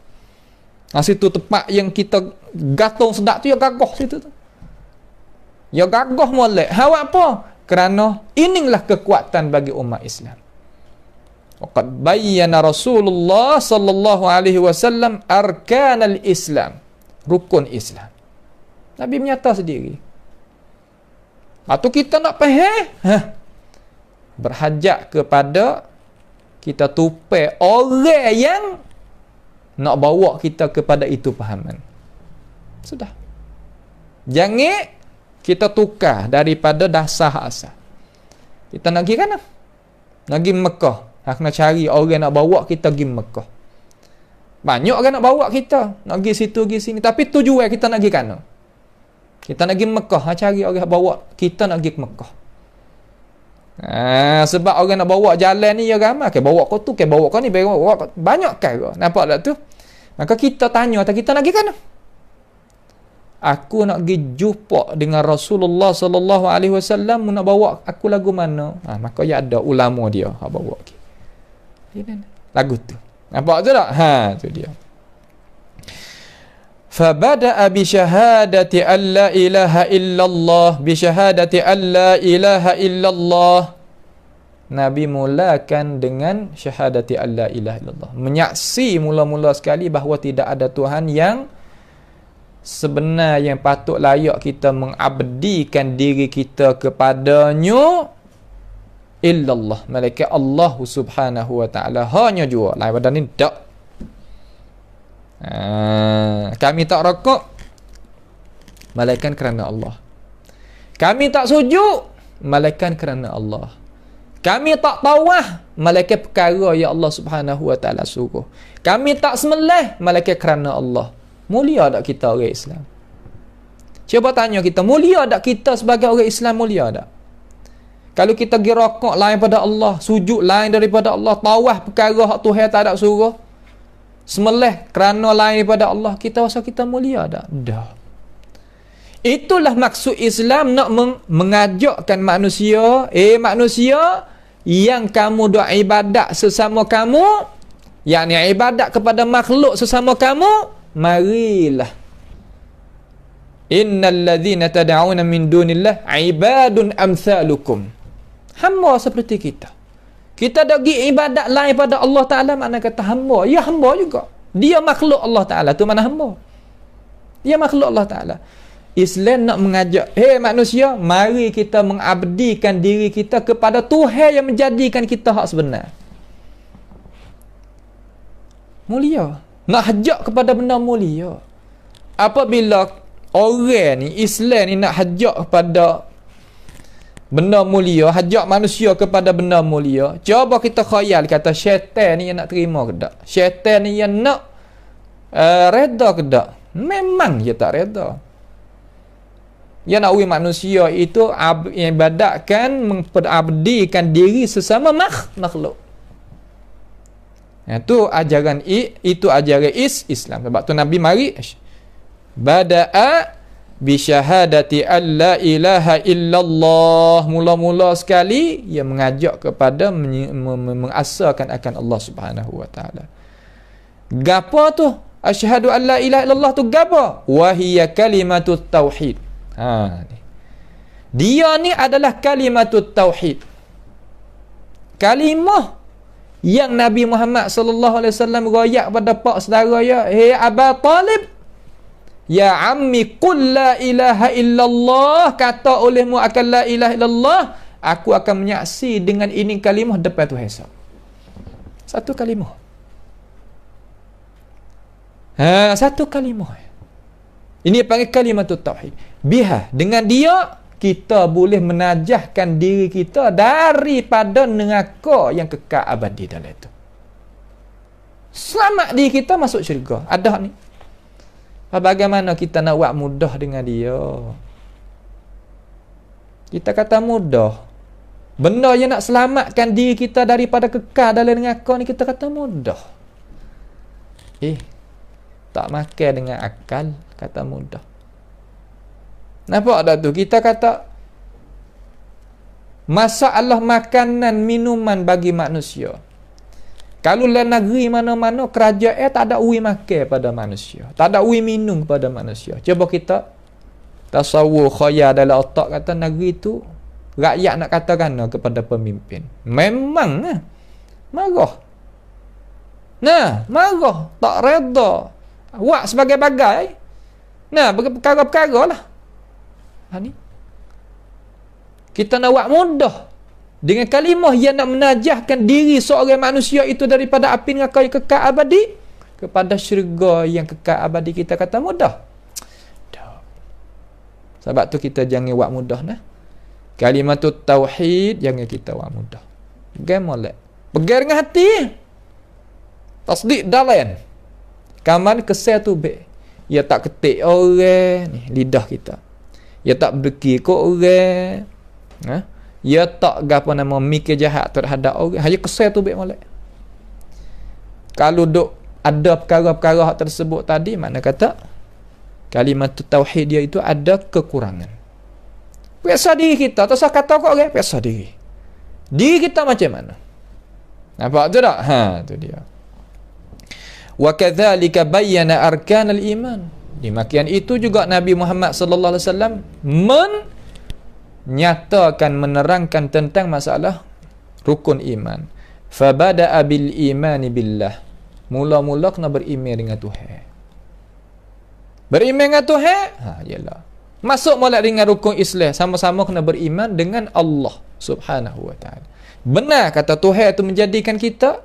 S2: Situ tempat yang kita gatung sedap tu, ya gagah situ tu. Ya gagah molek. Buat apa? Kerana inilah kekuatan bagi umat Islam. Waqad bayyana Rasulullah sallallahu alaihi wasallam arkanal Islam. Rukun Islam. Nabi menyata sendiri. Atau kita nak faham, berhajat kepada kita tupai orang yang nak bawa kita kepada itu fahaman. Sudah. Jangan kita tukar daripada dasar asal. Kita nak pergi kan? Nak pergi Mekah. Nak cari orang nak bawa kita pergi Mekah. Banyak orang nak bawa kita. Nak pergi situ, pergi sini. Tapi tujuan kita nak pergi kan? Kita nak pergi Mekah. Cari orang bawa kita nak pergi ke Mekah. Sebab orang nak bawa jalan ni ya ramai. Bawa kau tu, bawa kau ni, bawa kau. Banyak kan? Nampak tak tu? Maka kita tanya, kita nak pergi kan? Aku nak pergi jumpa dengan Rasulullah sallallahu alaihi wasallam, nak bawa aku lagu mana? Maka ya ada ulama dia hak bawa ke. Lagu tu. Nampak tu tak? Tu dia. Fabada'a bi syahadati an la ilaha illallah, bi syahadati an la ilaha illallah. Nabi mulakan dengan syahadati an la ilaha illallah. Menyaksi mula-mula sekali bahawa tidak ada Tuhan yang sebenar yang patut layak kita mengabdikan diri kita kepadanya illallah, malaikat Allah subhanahu wa ta'ala hanya jua, lain pada ni tak. Kami tak rokok, malaikat kerana Allah. Kami tak sujud, malaikat kerana Allah. Kami tak tawah, malaikat perkara ya Allah subhanahu wa ta'ala suruh. Kami tak sembelih, malaikat kerana Allah. Mulia tak kita orang Islam? Cuba tanya kita, mulia tak kita sebagai orang Islam, mulia tak? Kalau kita pergi rokok lain pada Allah, sujud lain daripada Allah, tawah perkara hak Tuhan tak ada suruh, sembelih kerana lain daripada Allah, kita rasa kita mulia tak? Dah. Itulah maksud Islam, nak mengajakkan manusia, manusia, yang kamu doa ibadat sesama kamu, yakni ibadat kepada makhluk sesama kamu, marilah. Innal ladzina tad'una min dunillah ibadun amsalukum. Hamba seperti kita. Kita dak pergi ibadat lain pada Allah Taala, makna kata hamba. Ya hamba juga. Dia makhluk Allah Taala, tu mana hamba. Dia makhluk Allah Taala. Islam nak mengajak, manusia, mari kita mengabdikan diri kita kepada Tuhan yang menjadikan kita hak sebenar. Mulia. Nak hajak kepada benda mulia. Apabila orang ni, Islam ni nak hajak kepada benda mulia, hajak manusia kepada benda mulia, cuba kita khayal, kata syaitan ni yang nak terima ke tak? Syaitan ni yang nak reda ke tak? Memang dia tak reda. Dia nak uji manusia itu ibadatkan, mengabdikan diri sesama makhluk. Itu ajaran Islam. Sebab tu Nabi mari bada'a bi syahadati alla ilaha illallah. Mula-mula sekali ia mengajak kepada mengasahkan akan Allah Subhanahu wa taala. Gapo tu? Asyhadu an la ilaha illallah tu gapo? Wa hiya kalimatut tauhid. Dia ni adalah kalimatut tauhid. Kalimah yang Nabi Muhammad sallallahu alaihi wasallam royak pada pak saudara ya, Aba Talib, ya ammi qul la ilaha illallah, kata olehmu akan la ilaha illallah, aku akan menyaksi dengan ini kalimah depan Tuhan Hisab. Satu kalimah. Satu kalimah. Ini panggil kalimatut tauhid. Biha, dengan dia kita boleh menajahkan diri kita daripada neraka yang kekal abadi dalam itu. Selamat diri kita masuk syurga. Ada ni. Bagaimana kita nak buat mudah dengan dia? Kita kata mudah. Benda yang nak selamatkan diri kita daripada kekal dalam neraka ni, kita kata mudah. Tak makan dengan akal, kata mudah. Nampak tak tu? Kita kata masalah makanan minuman bagi manusia. Kalau dalam negeri mana-mana, kerajaan tak ada uwi makan pada manusia, tak ada uwi minum pada manusia. Cuba kita tasawur khayal dalam otak, kata negeri tu rakyat nak katakan kepada pemimpin, memang marah. Marah, tak reda. Buat sebagai bagai. Perkara-perkara lah. Ni. Kita nak buat mudah dengan kalimah yang nak menajahkan diri seorang manusia itu daripada api neraka yang kekal abadi kepada syurga yang kekal abadi. Kita kata mudah. Sebab tu kita jangan buat mudah nah. Kalimatut tauhid jangan kita buat mudah. Gemolek. Pegang dengan hati. Tasdik dalam. Kaman kesal tu be. Ia tak ketik orang ni lidah kita. Ia tak berdeki kok orang. Ia tak gapo nama mikir jahat terhadap orang. Hanya kesal tu be molek. Kalau duk ada perkara-perkara hak tersebut tadi, makna kata kalimat tauhid dia itu ada kekurangan. Periksa diri kita. Tak usah kata kok orang, periksa diri. Diri kita macam mana? Nampak tu tak? Tu dia. Wa kadzalika bayyana arkanal iman. Demikian itu juga Nabi Muhammad sallallahu alaihi wasallam menyatakan, menerangkan tentang masalah rukun iman. Fa bada'a bil imani billah. Mula-mula kena beriman dengan Tuhan. Beriman dengan Tuhan? Yalah. Masuk molek dengan rukun Islam, sama-sama kena beriman dengan Allah Subhanahu wa ta'ala. Benar kata Tuhan itu menjadikan kita,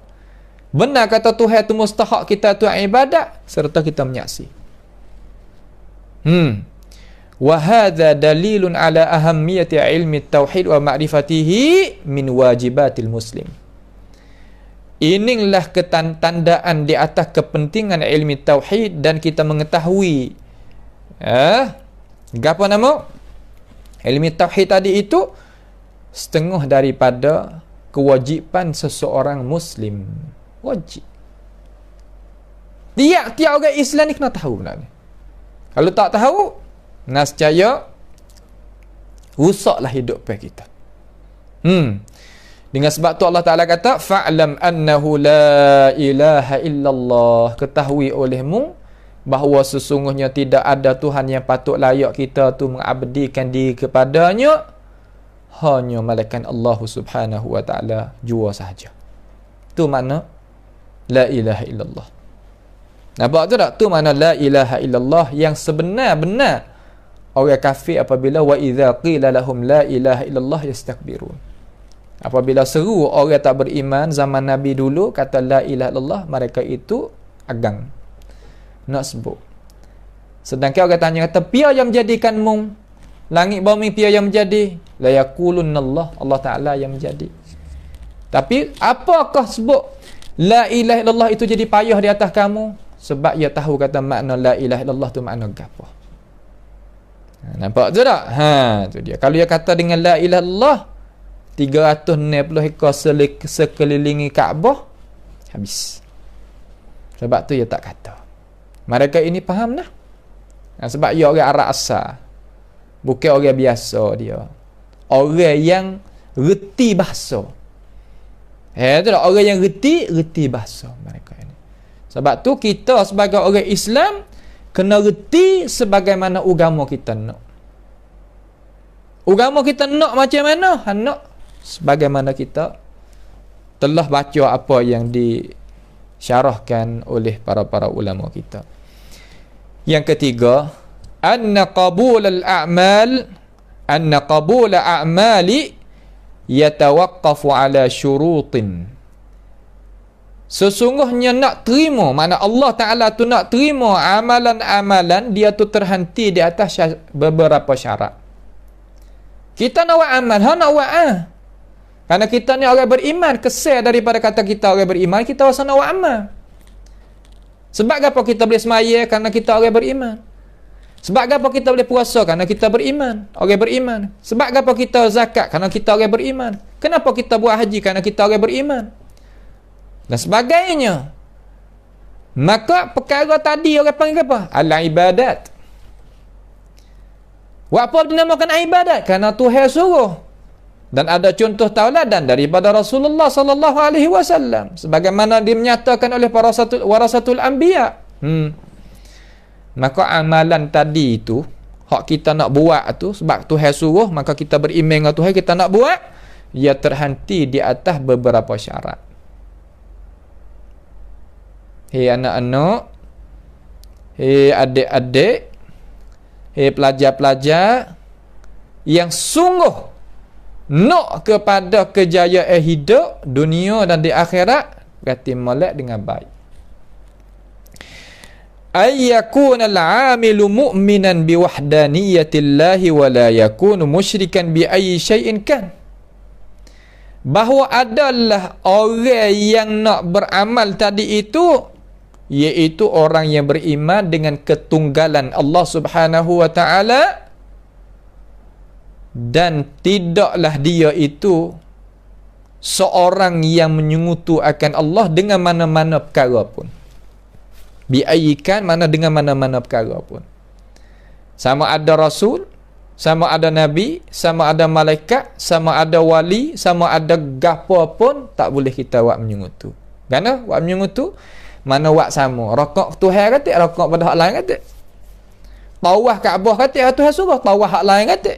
S2: benar kata Tuhan itu mustahak kita tu ibadat, serta kita menyaksi. Wa hadza dalilun ala ahammiyati ilmi tauhid wa ma'rifatihi min wajibatil muslim. Inilah ketandaan di atas kepentingan ilmi tauhid dan kita mengetahui apa nama ilmi tauhid tadi itu setengah daripada kewajipan seseorang muslim. Wajib. Tiap orang Islam ni kena tahu benda ni. Kalau tak tahu, nascaya rusaklah hidup kita. Dengan sebab tu Allah Ta'ala kata, fa'lam annahu la ilaha illallah. Ketahui olehmu bahawa sesungguhnya tidak ada Tuhan yang patut layak kita tu mengabdikan diri kepadanya, hanya malaikat Allah Subhanahu wa Ta'ala jua sahaja. Tu makna la ilaha illallah. Nampak tu tak? Tu makna la ilaha illallah yang sebenar-benar orang kafir apabila wa idza qila lahum la ilaha illallah yastakbirun. Apabila seru orang tak beriman zaman Nabi dulu kata la ilaha illallah, mereka itu agang nak sebut. Sedangkan orang tanya kata pia yang menjadikanmu langit bumi, pia yang menjadi, la yaqulunallah, Allah Taala yang menjadi. Tapi apakah sebut la ilaha illallah itu jadi payah di atas kamu? Sebab ia tahu kata makna la ilaha illallah tu makna apa. Nampak tu tak? Tu dia. Kalau dia kata dengan la ilaha illallah 360 ekor sekelilingi Kaabah, habis. Sebab tu dia tak kata. Mereka ini faham dah. Sebab dia orang Arab asal. Bukan orang biasa dia. Orang yang reti bahasa. Tu lah, orang yang reti bahasa mereka ini. Sebab tu kita sebagai orang Islam kena reti sebagaimana agama kita nak. Agama kita nak macam mana? Nak sebagaimana kita telah baca apa yang disyarahkan oleh para ulama kita. Yang ketiga, anna qabul a'mali yatawaqqafu ala syurutin. Sesungguhnya nak terima, makna Allah Ta'ala tu nak terima amalan-amalan, dia tu terhenti di atas beberapa syarat. Kita nak buat amal, nak buat Karena kita ni orang beriman, kesal daripada kata kita orang beriman, kita rasa nak buat amal. Sebab apa kita boleh semaya? Karena kita orang beriman. Sebab apa kita boleh puasa? Karena kita beriman, orang beriman. Sebab apa kita zakat? Karena kita orang beriman. Kenapa kita buat haji? Karena kita orang beriman. Dan sebagainya. Maka perkara tadi orang panggil apa? Al-ibadat. Apa dinamakan ibadat? Karena Tuhan suruh. Dan ada contoh tauladan daripada Rasulullah sallallahu alaihi wasallam sebagaimana dinyatakan oleh para warasatul anbiya. Maka amalan tadi itu hak kita nak buat tu sebab Tuhan suruh, maka kita beriman dengan Tuhan, kita nak buat, ia terhenti di atas beberapa syarat. Hei anak-anak, hei adik-adik, hei pelajar-pelajar yang sungguh nak kepada kejayaan hidup dunia dan di akhirat, berarti molek dengan baik. Ayyakuna al-'amilu mu'minan biwahdaniyatillahi wa la yakunu musyrikan bi ayyi syai'in kan. Bahawa adalah orang yang nak beramal tadi itu, iaitu orang yang beriman dengan ketunggalan Allah Subhanahu wa ta'ala, dan tidaklah dia itu seorang yang menyekutu akan Allah dengan mana-mana perkara pun. Biayikan mana dengan mana-mana perkara pun. Sama ada Rasul, sama ada Nabi, sama ada malaikat, sama ada wali, sama ada gapo pun tak boleh kita buat menyekutu. Kerana buat menyekutu mana buat sama. Rokok Tuhan kata, rokok pada hak lain kata. Tawaf Kaabah kata, Tuhan suruh tawaf hak lain kata.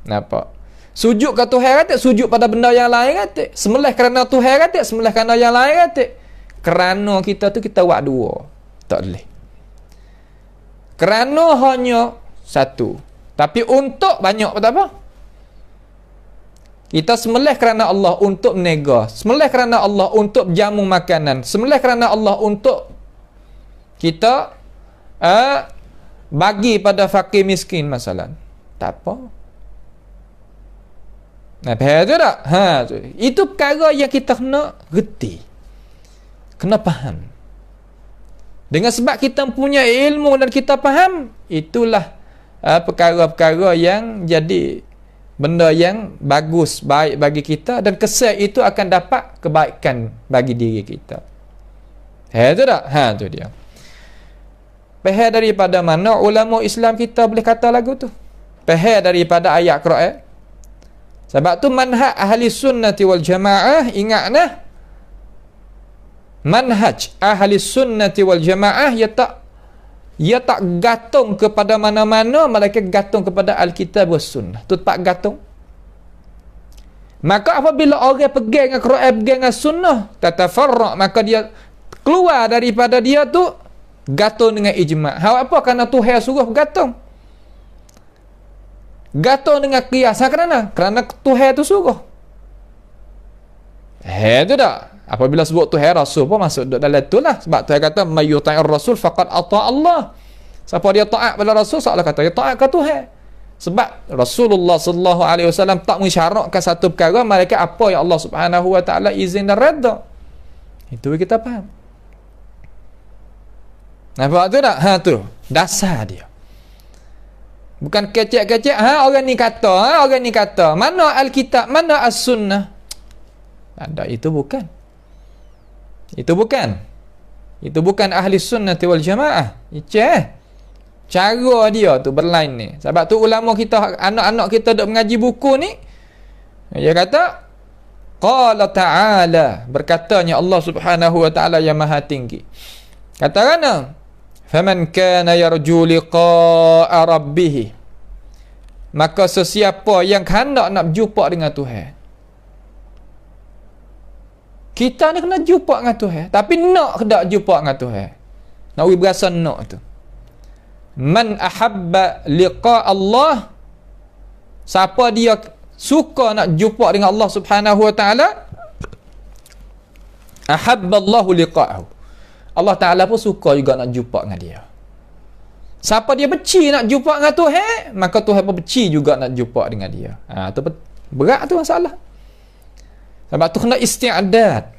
S2: Nampak? Sujud ke Tuhan kata, sujud pada benda yang lain kata. Sembelih kerana Tuhan kata, sembelih kerana yang lain kata. Kerana kita tu kita buat dua. Tak boleh. Kerana hanya satu. Tapi untuk banyak tak apa? Kita sembelih kerana Allah untuk menega, sembelih kerana Allah untuk jamu makanan, sembelih kerana Allah untuk kita bagi pada fakir miskin masalah. Tak apa. Nah, faham tu tak? Itu perkara yang kita kena reti. Kena faham. Dengan sebab kita punya ilmu dan kita faham, itulah perkara-perkara yang jadi benda yang bagus, baik bagi kita, dan kesan itu akan dapat kebaikan bagi diri kita. Itu tak? Tu dia. Faham daripada mana ulama Islam kita boleh kata lagu tu? Faham daripada ayat Quran. Sebab tu manhaj ahli sunnati wal jamaah, ingatlah, manhaj ahli sunnati wal jamaah ia tak gantung kepada mana-mana, melainkan gantung kepada Alkitab was sunnah. Tu tak gantung. Maka apabila orang pegang dengan Quran, pegang dengan sunnah, tatafarra', maka dia keluar daripada dia tu gantung dengan ijma'. Apa? Kerana Tuhan suruh gantung. Gantung dengan qiyas. Kerana Tuhan tu suruh. Itu tak? Apabila sebut Tuhan Rasul pun masuk dalam tu lah. Sebab Tuhan kata may yuta'ir Rasul faqad ata Allah. Siapa dia taat pada Rasul, seolah kata dia taat ke Tuhan. Sebab Rasulullah sallallahu alaihi wasallam tak mensyaratkan satu perkara melainkan apa yang Allah Subhanahu wa taala izin dan redha. Itu kita faham. Nampak tu tak? Tu dasar dia. Bukan kecek-kecek, orang ni kata, mana Alkitab, mana As-Sunnah. Ada, itu bukan. Itu bukan ahli sunnati wal jamaah. Cara dia tu berlain ni. Sebab tu ulama kita, anak-anak kita duk mengaji buku ni, dia kata qala ta'ala, berkatanya Allah Subhanahu wa taala yang maha tinggi. Katakan, faman kana yarju liqa'a rabbih, maka sesiapa yang hendak nak berjumpa dengan Tuhan. Kita ni kena jumpa dengan Tuhan, tapi nak hendak jumpa dengan Tuhan. Nak berasa nak tu. Man ahabba liqa Allah, siapa dia suka nak jumpa dengan Allah Subhanahu wa taala, ahabba Allahu liqa'ahu, Allah Taala pun suka juga nak jumpa dengan dia. Siapa dia benci nak jumpa dengan Tuhan, maka Tuhan pun benci juga nak jumpa dengan dia. Tu berat tu masalah. Sebab tu kena isti'adat,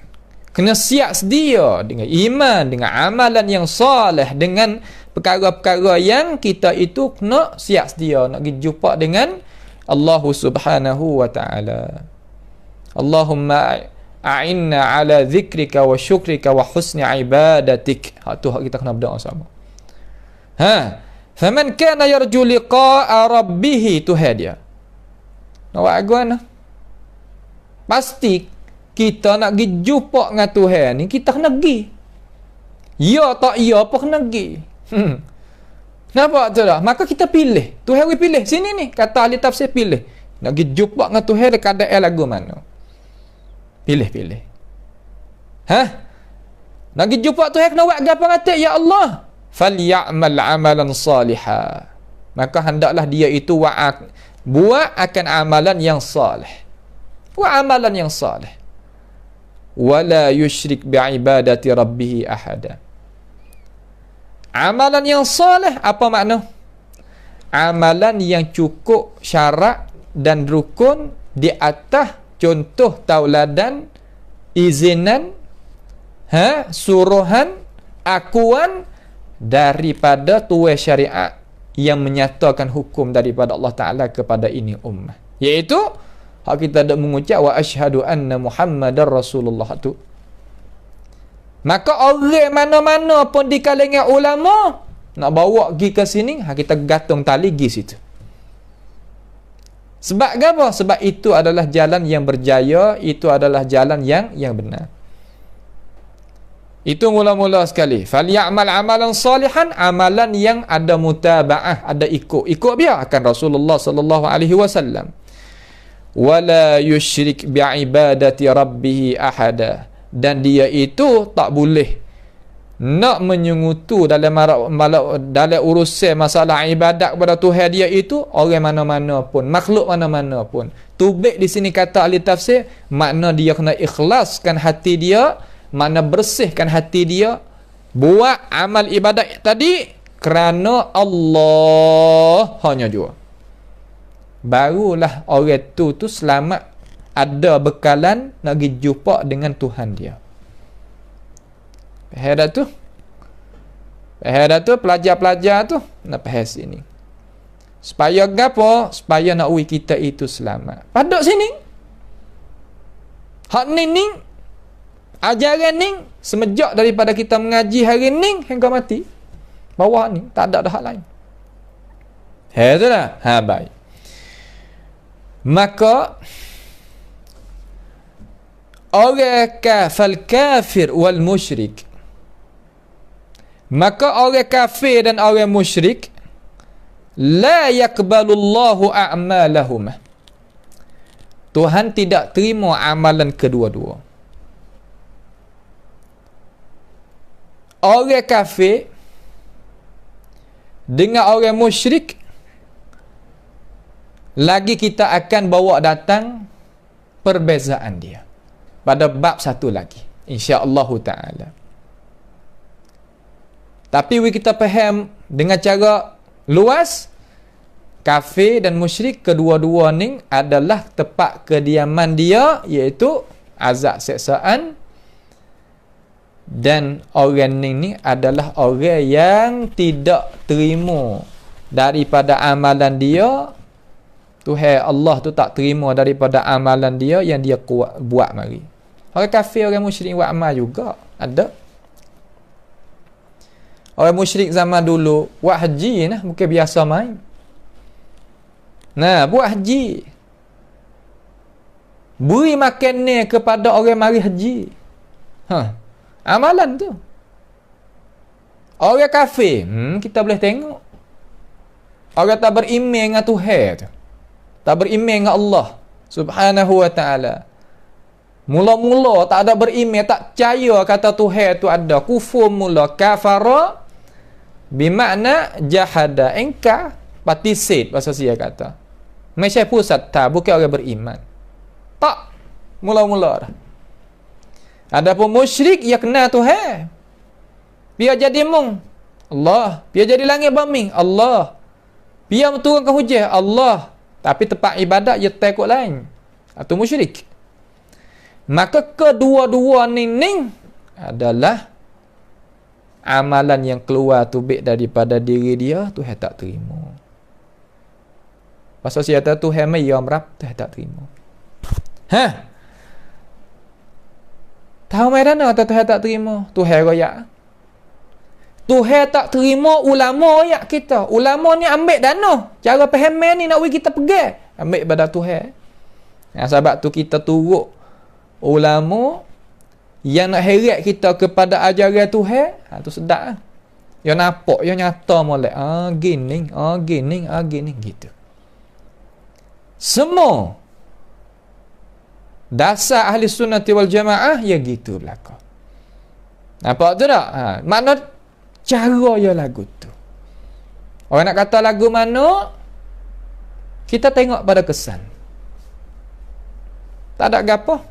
S2: kena siap sedia dengan iman, dengan amalan yang soleh, dengan perkara-perkara yang kita itu kena siap sedia nak pergi jumpa dengan Allah Subhanahu wa taala. Allahumma a'inna ala zikrika wa syukrika wa husni ibadatik. Tu kita kena berdoa sama. Faman kana yarju liqa'a rabbih, Tuhan dia. Nak buat aguan. Pasti kita nak pergi jumpa dengan Tuhan ni, kita kena pergi. Ya tak ya apa kena pergi. Nampak tu dah? Maka kita pilih. Tuhan we pilih sini ni, kata ahli tafsir pilih. Nak pergi jumpa dengan Tuhan dekat keadaan lagu mana? Pilih. Nak pergi jumpa Tuhan kena buat apa kata? Ya Allah, falyamal amalan salihah. Maka hendaklah dia itu buat akan amalan yang salih. Buat amalan yang salih. Wala yusyrik bi'ibadati rabbih ahada. Amalan yang salih apa makna? Amalan yang cukup syarat dan rukun di atas contoh tauladan, izinan, suruhan, akuan daripada tuai syariat yang menyatakan hukum daripada Allah Ta'ala kepada ini ummah. Iaitu hak kita dak mengucap wa asyhadu anna Muhammadar Rasulullah tu. Maka orang mana-mana pun di kalangan ulama nak bawa pergi ke sini, kita gantung tali pergi situ. Sebab apa? Sebab itu adalah jalan yang berjaya, itu adalah jalan yang benar. Itu mula-mula sekali. Falyamal amalan salihan, amalan yang ada mutabaah, ada ikut biar akan Rasulullah sallallahu alaihi wasallam. Wala yusyrik bi'ibadati rabbih ahada, dan dia itu tak boleh nak menyungutu dalam dalam urusan masalah ibadat kepada Tuhan dia itu orang mana-mana pun, makhluk mana-mana pun. Tubik di sini kata ahli tafsir, makna dia kena ikhlaskan hati dia, makna bersihkan hati dia, buat amal ibadat tadi kerana Allah hanya jua. Barulah orang tu selamat, ada bekalan nak pergi jumpa dengan Tuhan dia. Faham tu? Faham tu pelajar-pelajar tu nak faham sini. Supaya gapo? Supaya nak uwi kita itu selamat. Padok sini. Hak ni ajaran ni semejak daripada kita mengaji hari ni hingga mati. Bawah ni tak ada hak lain. Tu lah. Baik. Maka orang kafir wal musyrik, maka orang kafir dan orang musyrik la yaqbalullahu a'malahum, Tuhan tidak terima amalan kedua-dua. Orang kafir dengan orang musyrik lagi kita akan bawa datang perbezaan dia pada bab satu lagi, insya-Allah taala. Tapi kita faham dengan cara luas, kafir dan musyrik kedua-dua ni adalah tempat kediaman dia, iaitu azab siksaan, dan orang ni adalah orang yang tidak terima daripada amalan dia. Tuhan Allah tu tak terima daripada amalan dia yang dia buat mari. Orang kafir, orang musyrik buat amal juga ada. Orang musyrik zaman dulu buat haji nah, bukan biasa main. Nah, buat haji. Beri makan ni kepada orang mari haji. Amalan tu. Orang kafir, kita boleh tengok. Orang tak beriman dengan Tuhan tu. Tak beriman dengan Allah Subhanahu wa ta'ala. Mula-mula tak ada beriman, tak percaya kata Tuhan tu ada. Kufur mula, kafara bermakna jahada, engkar, patisit bahasa Sia kata. Macam pusat tak, bukan orang beriman. Tak, mula-mula dah. Adapun musyrik, ia kenal Tuhan. Biar jadi mung, Allah. Biar jadi langit bumi, Allah. Biar turunkan hujan, Allah. Tapi tempat ibadat ia takut lain, atau musyrik. Maka kedua-dua ni adalah amalan yang keluar tubik daripada diri dia, Tuhan tak terima. Pasal siapa Tuhan mai yang merap, Tuhan tak terima. Tahu mai dana kata Tuhan tak terima? Tuhan royak. Tuhan tak terima ulama ayat kita. Ulama ni ambil dana. Cara faham ni nak kita pegang. Ambil pada Tuhan. Sebab tu kita turut ulama yang nak heret kita kepada ajaran Tuhan. Tu sedap. Yang nampak, yang nyata molek. Gini gitu. Semua dasar ahli sunnati wal jamaah ya gitu belaka. Nampak tu tak? Makna cara ya lagu tu. Orang nak kata lagu mana, kita tengok pada kesan. Tak ada gapo.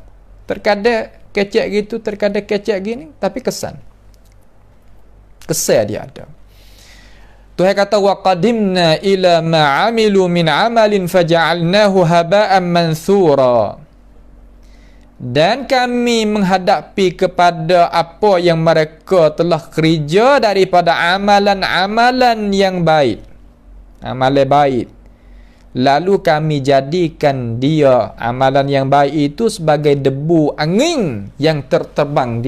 S2: Terkadang kecek gitu, terkadang kecek gini, tapi kesan. Kesan dia ada. Tuhan kata wa qadimna ila ma amilu min amalin faja'alnahu haba'an mansura. Dan kami menghadapi kepada apa yang mereka telah kerja daripada amalan-amalan yang baik. Amalan baik. Lalu kami jadikan dia, amalan yang baik itu, sebagai debu angin yang terbang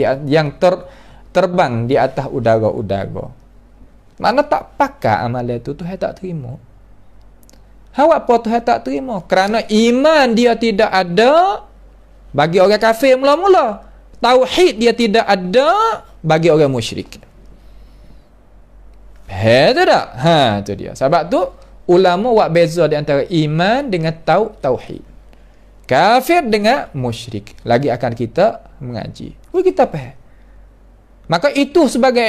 S2: di atas udara-udara. Mana tak pakai amalan itu, Tuhan tak terima. Apa Tuhan tak terima? Kerana iman dia tidak ada bagi orang kafir mula-mula. Tauhid dia tidak ada bagi orang musyrik. Itu tak? Itu dia. Sebab tu ulama buat beza di antara iman dengan tauhid. Kafir dengan musyrik. Lagi akan kita mengaji. Kita faham. Maka itu sebagai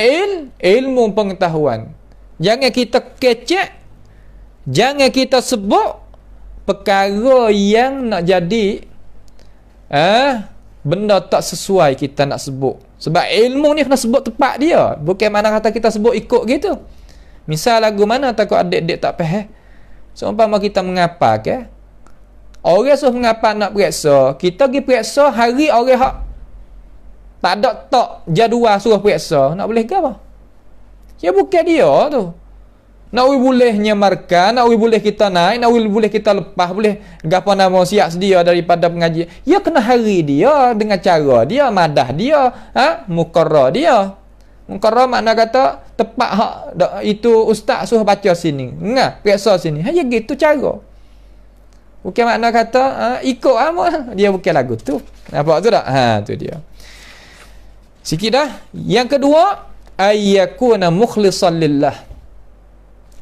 S2: ilmu pengetahuan. Jangan kita kecek, jangan kita sebut perkara yang nak jadi benda tak sesuai kita nak sebut. Sebab ilmu ni kena sebut tepat dia. Bukan mana kata kita sebut ikut gitu. Misal lagu mana takut adik-adik tak faham. Seumpama kita mengapa ke? Orang suruh mengapa nak periksa, kita pergi periksa hari orang hak tak ada tak jadual suruh periksa, nak boleh ke apa? Ya bukan dia tu. Nak boleh nyamarkan, nak boleh kita naik, nak boleh kita lepas, boleh gapo nama siap sedia daripada pengajian. Ya kena hari dia dengan cara dia, madah dia, mukarrar dia. Mukarrar makna kata tepat hak itu ustaz suruh baca sini. Ngah, periksa sini. Ya gitu cara. Bukan makna kata ikut apa. Dia bukan lagu tu. Nampak tu tak? Tu dia. Sikit dah. Yang kedua, ayyakuna mukhlishan lillah.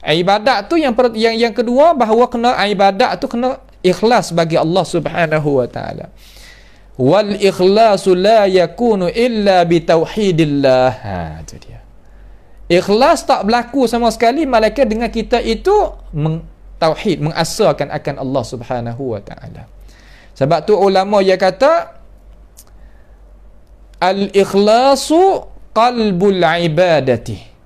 S2: Ibadat tu yang kedua, bahawa kena ibadat tu kena ikhlas bagi Allah Subhanahu wa taala. Wal ikhlasu la yakunu illa bi tauhidillah. Tu dia. Ikhlas tak berlaku sama sekali malaikat dengan kita itu tauhid, mengasarkan akan Allah Subhanahu wa taala. Sebab tu ulama dia kata al-ikhlasu qalbul ibadati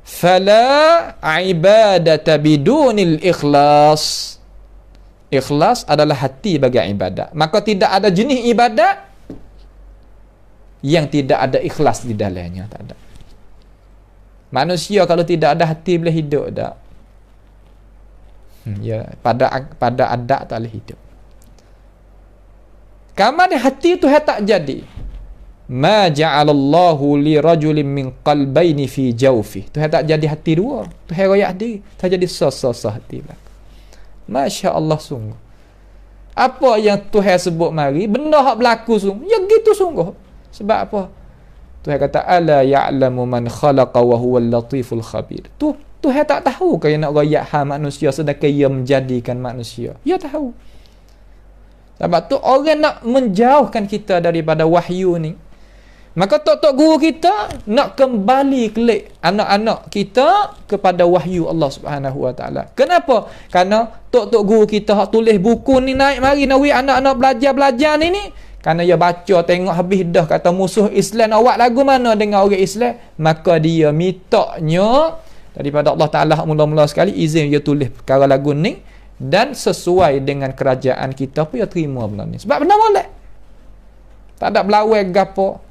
S2: fala ibadata bidunil ikhlas. Ikhlas adalah hati bagi ibadat. Maka tidak ada jenis ibadat yang tidak ada ikhlas di dalamnya. Tak ada. Manusia kalau tidak ada hati boleh hidup tak? Ya, pada adat tak boleh hidup. Kamar hati tu tak jadi. Ma ja'alallahu li rajulin min qalbayni fi jawfi. Tu tak jadi hati dua. Tu royak diri. Tak jadi sah-sah hati belaka. Masya Allah sungguh. Apa yang Tuhan sebut mari, benda hak berlaku sungguh. Ya gitu sungguh. Sebab apa? Tuhan kata ala ya'lamu man khalaqa wa huwal latiful khabir. Tuhan tak tahu ke nak royak hal manusia sedangkan ia menjadikan manusia. Ia tahu. Sebab tu orang nak menjauhkan kita daripada wahyu ni. Maka tok-tok guru kita nak kembali kelik anak-anak kita kepada wahyu Allah Subhanahu wa taala. Kenapa? Karena tok-tok guru kita hak tulis buku ni naik mari nawi anak-anak belajar ni kerana dia baca tengok habis dah kata musuh Islam awak lagu mana dengan orang Islam, maka dia mintanya daripada Allah Taala mula-mula sekali izin dia tulis perkara lagu ni dan sesuai dengan kerajaan kita pun dia terima benda ni. Sebab benda molek. Tak ada belawai gapo.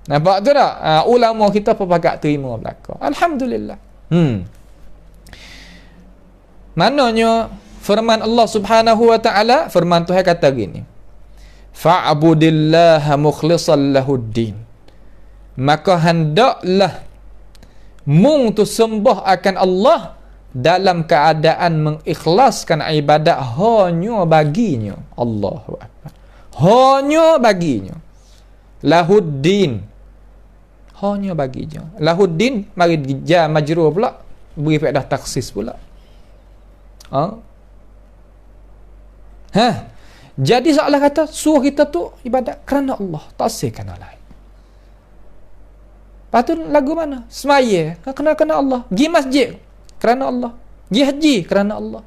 S2: Nampak tu tak? Ulama kita pun pakat terima belaka. Alhamdulillah. Maknanya firman Allah Subhanahu wa taala, firman Tuhan kata gini. Fa'budillaha mukhlishan lahuddin. Maka hendaklah mung tu sembah akan Allah dalam keadaan mengikhlaskan ibadat hanya baginya. Allahu akbar. Hanya baginya. Lahuddin. Hanya baginya. Lahuddin mari ja majrur pula, beri faedah taksis pula. Jadi seolah kata suruh kita tu ibadat kerana Allah, tak sah kerana lain. Patut lagu mana? Semaya kerana Allah. Gi masjid kerana Allah. Gi haji kerana Allah.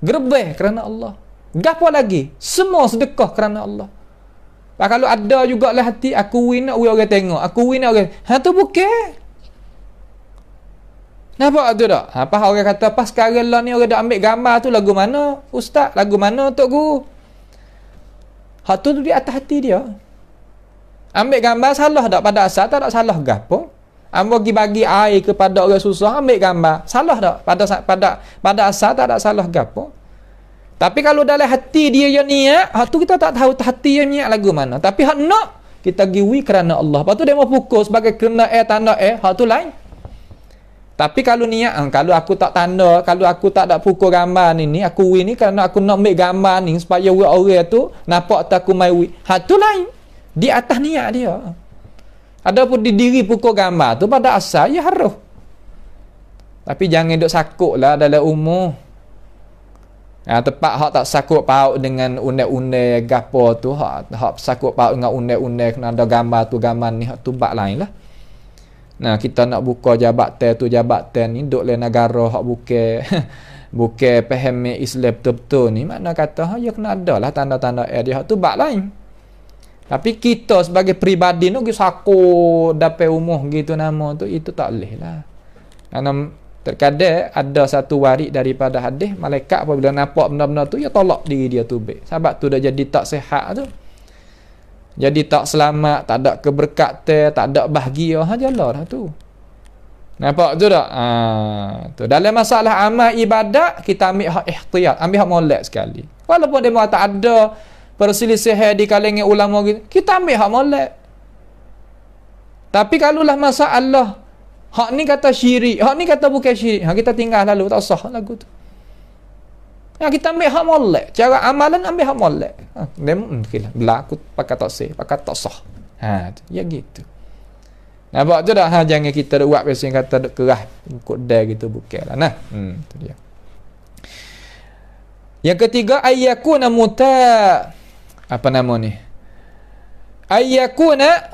S2: Gerbeh kerana Allah. Gapo lagi? Semua sedekah kerana Allah. Kalau ada jugalah hati aku win nak orang tengok, aku win nak orang. Tu bukan. Nampak tu tak? Apa orang kata pas sekarang lah ni orang dah ambil gambar tu lagu mana? Ustaz, lagu mana tok guru? Hak tu di atas hati dia. Ambil gambar salah tak pada asal, tak salah gapo? Ambo bagi air kepada orang susah, ambil gambar. Salah tak pada asal, tak ada salah gapo? Tapi kalau dalam hati dia yang niat, hak tu kita tak tahu hati yang niat lagu mana. Tapi hak nak kita giwi kerana Allah. Lepas tu dia mau pukul sebagai kena tanda hak tu lain. Tapi kalau niat, kalau aku tak tanda, kalau aku tak ada pukul gambar ni aku wi ni kerana aku nak ambil gambar ni supaya orang tu nampak tak aku mai wi. Hak tu lain. Di atas niat dia. Adapun di diri pukul gambar tu pada asal ya harus. Tapi jangan duk sakut lah dalam umur. Tepat hak tak sakut paut dengan undang-undang gapo tu, hak sakut paut dengan undang-undang kena ada gambar tu gambar ni, hak tu bab lain lah. Nah, kita nak buka jabatan tu jabatan ni duk le negara hak bukan bukan faham Islam betul-betul ni, makna kata ya kena ada lah tanda-tanda dia hak tu bab lain. Tapi kita sebagai peribadi ni pergi sakut dapat umuh gitu nama tu, itu tak boleh lah. Kerana terkadang ada satu warik daripada hadis, malaikat apabila nampak benda-benda tu, ya tolak diri dia tu baik. Sebab tu dah jadi tak sihat tu. Jadi tak selamat, tak ada keberkatan, tak ada bahagia, hajalah dah tu. Nampak tu tak? Tu. Dalam masalah amal ibadat, kita ambil hak ihtiyat, ambil hak molek sekali. Walaupun dia tak ada perselisihan di kalangan ulama gitu, kita ambil hak molek. Tapi kalaulah masalah hak ni kata syirik, hak ni kata bukan syirik, kita tinggal lalu, tak sah lagu tu. Kita ambil hak molek, cara amalan ambil hak molek. Dia mungkinlah berlaku pakai tak sah, pakai tak sah. Ya gitu. Nampak tu dah, jangan kita buat biasa kata duk kerah ikut dah gitu, bukanlah. Nah, tu dia. Yang ketiga, ayyakuna apa nama ni? Ayyakuna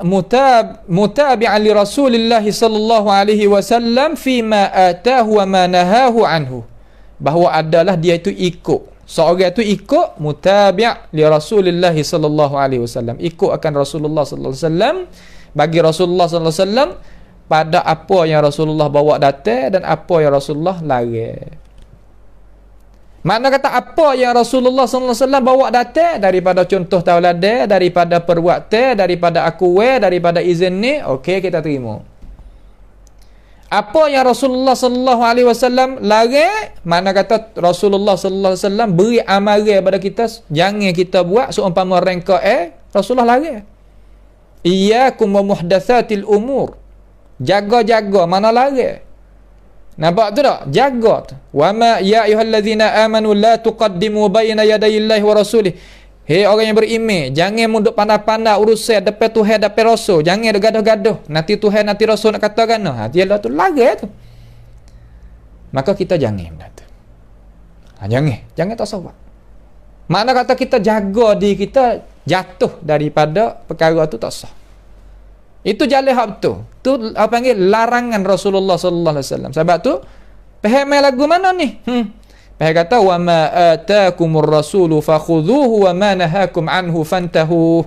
S2: mutabi'an li Rasulillah sallallahu alaihi wasallam fima atahu wa ma nahahu anhu. Bahawa adalah dia itu ikut. Seorang itu ikut mutabi' li Rasulillah sallallahu alaihi wasallam. Ikut akan Rasulullah sallallahu alaihi wasallam, bagi Rasulullah sallallahu alaihi wasallam pada apa yang Rasulullah bawa datang dan apa yang Rasulullah larang. Makna kata apa yang Rasulullah sallallahu alaihi wasallam bawa datang daripada contoh tauladan, daripada perbuatan, daripada akwe, daripada izin ni, okey kita terima. Apa yang Rasulullah sallallahu alaihi wasallam larang, makna kata Rasulullah sallallahu alaihi wasallam beri amaran kepada kita, jangan kita buat seumpama rangka Rasulullah larang. Iyyakum wa muhdatsatil umur. Jaga-jaga mana larang. Nampak tu tak? Jaga tu. Wa ma ya ayyuhallazina amanu la tuqaddimu baina yadayillahi wa rasulih. Hei orang yang beriman, jangan munduk pandai-pandai urusan depan Tuhan depan Rasul. Jangan gaduh-gaduh. Nanti Tuhan nanti Rasul nak katakan. Dia lah tu larang tu. Maka kita jangan benda tu. Jangan tak sabar. Makna kata kita jaga diri kita jatuh daripada perkara tu tak sah. Itu jalan hak betul. Tu apa panggil larangan Rasulullah sallallahu alaihi wasallam. Sebab tu faham lagu mana ni? Faham kata wa ma ataakumur rasulu fakhudhuhu wa ma nahakum anhu fantahu.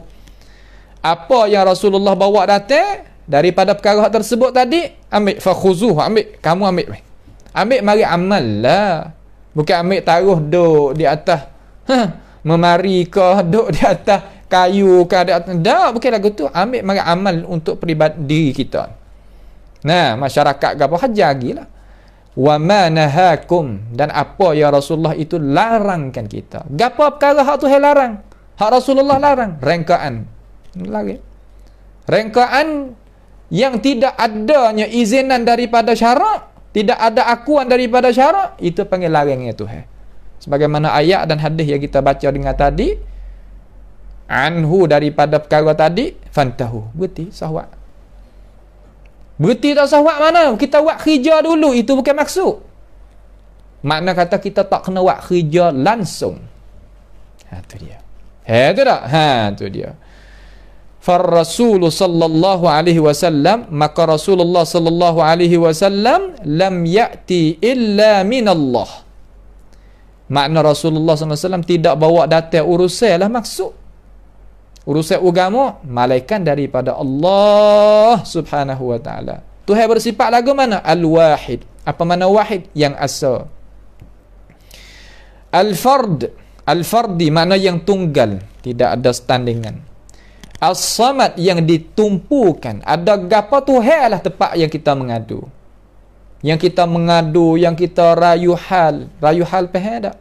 S2: Apa yang Rasulullah bawa datang daripada perkara tersebut tadi, ambil fakhuzuhu, ambil, kamu ambil. Ambil mari amal lah. Bukan ambil taruh duk di atas memari ke duk di atas kayu ke ada dah, bukan lagu tu. Ambil mari amal untuk peribadi kita. Nah, masyarakat gapo hajar gilah. Wa ma nahakum, dan apa ya Rasulullah itu larangkan kita. Gapo perkara hak tu larang? Hak Rasulullah larang, rengkaan. Lagi. Rengkaan yang tidak adanya izinan daripada syarak, tidak ada akuan daripada syarak, itu panggil larangnya Tuhan. Sebagaimana ayat dan hadis yang kita baca dengar tadi, anhu daripada perkara tadi, fantahu, berhenti sahwat. Berhenti tak sahwat mana? Kita buat khija dulu, itu bukan maksud. Makna kata kita tak kena buat khija langsung. Tu dia. Tu tak? Tu dia. Rasul sallallahu alaihi wasallam, maka Rasulullah sallallahu alaihi wasallam lam ya'ti illa min Allah. Makna Rasulullah sallallahu alaihi wasallam tidak bawa datang urusan lah maksud. Urusan agama malaikat daripada Allah Subhanahu wa taala. Tuhan bersifat lagu mana? Al-Wahid. Apa mana wahid? Yang asa. Al-Fard. Al-Fardi makna yang tunggal, tidak ada standingan. As-Samad yang ditumpukan. Ada gapo Tuhan lah tempat yang kita mengadu. Yang kita mengadu, yang kita rayu hal faham tak?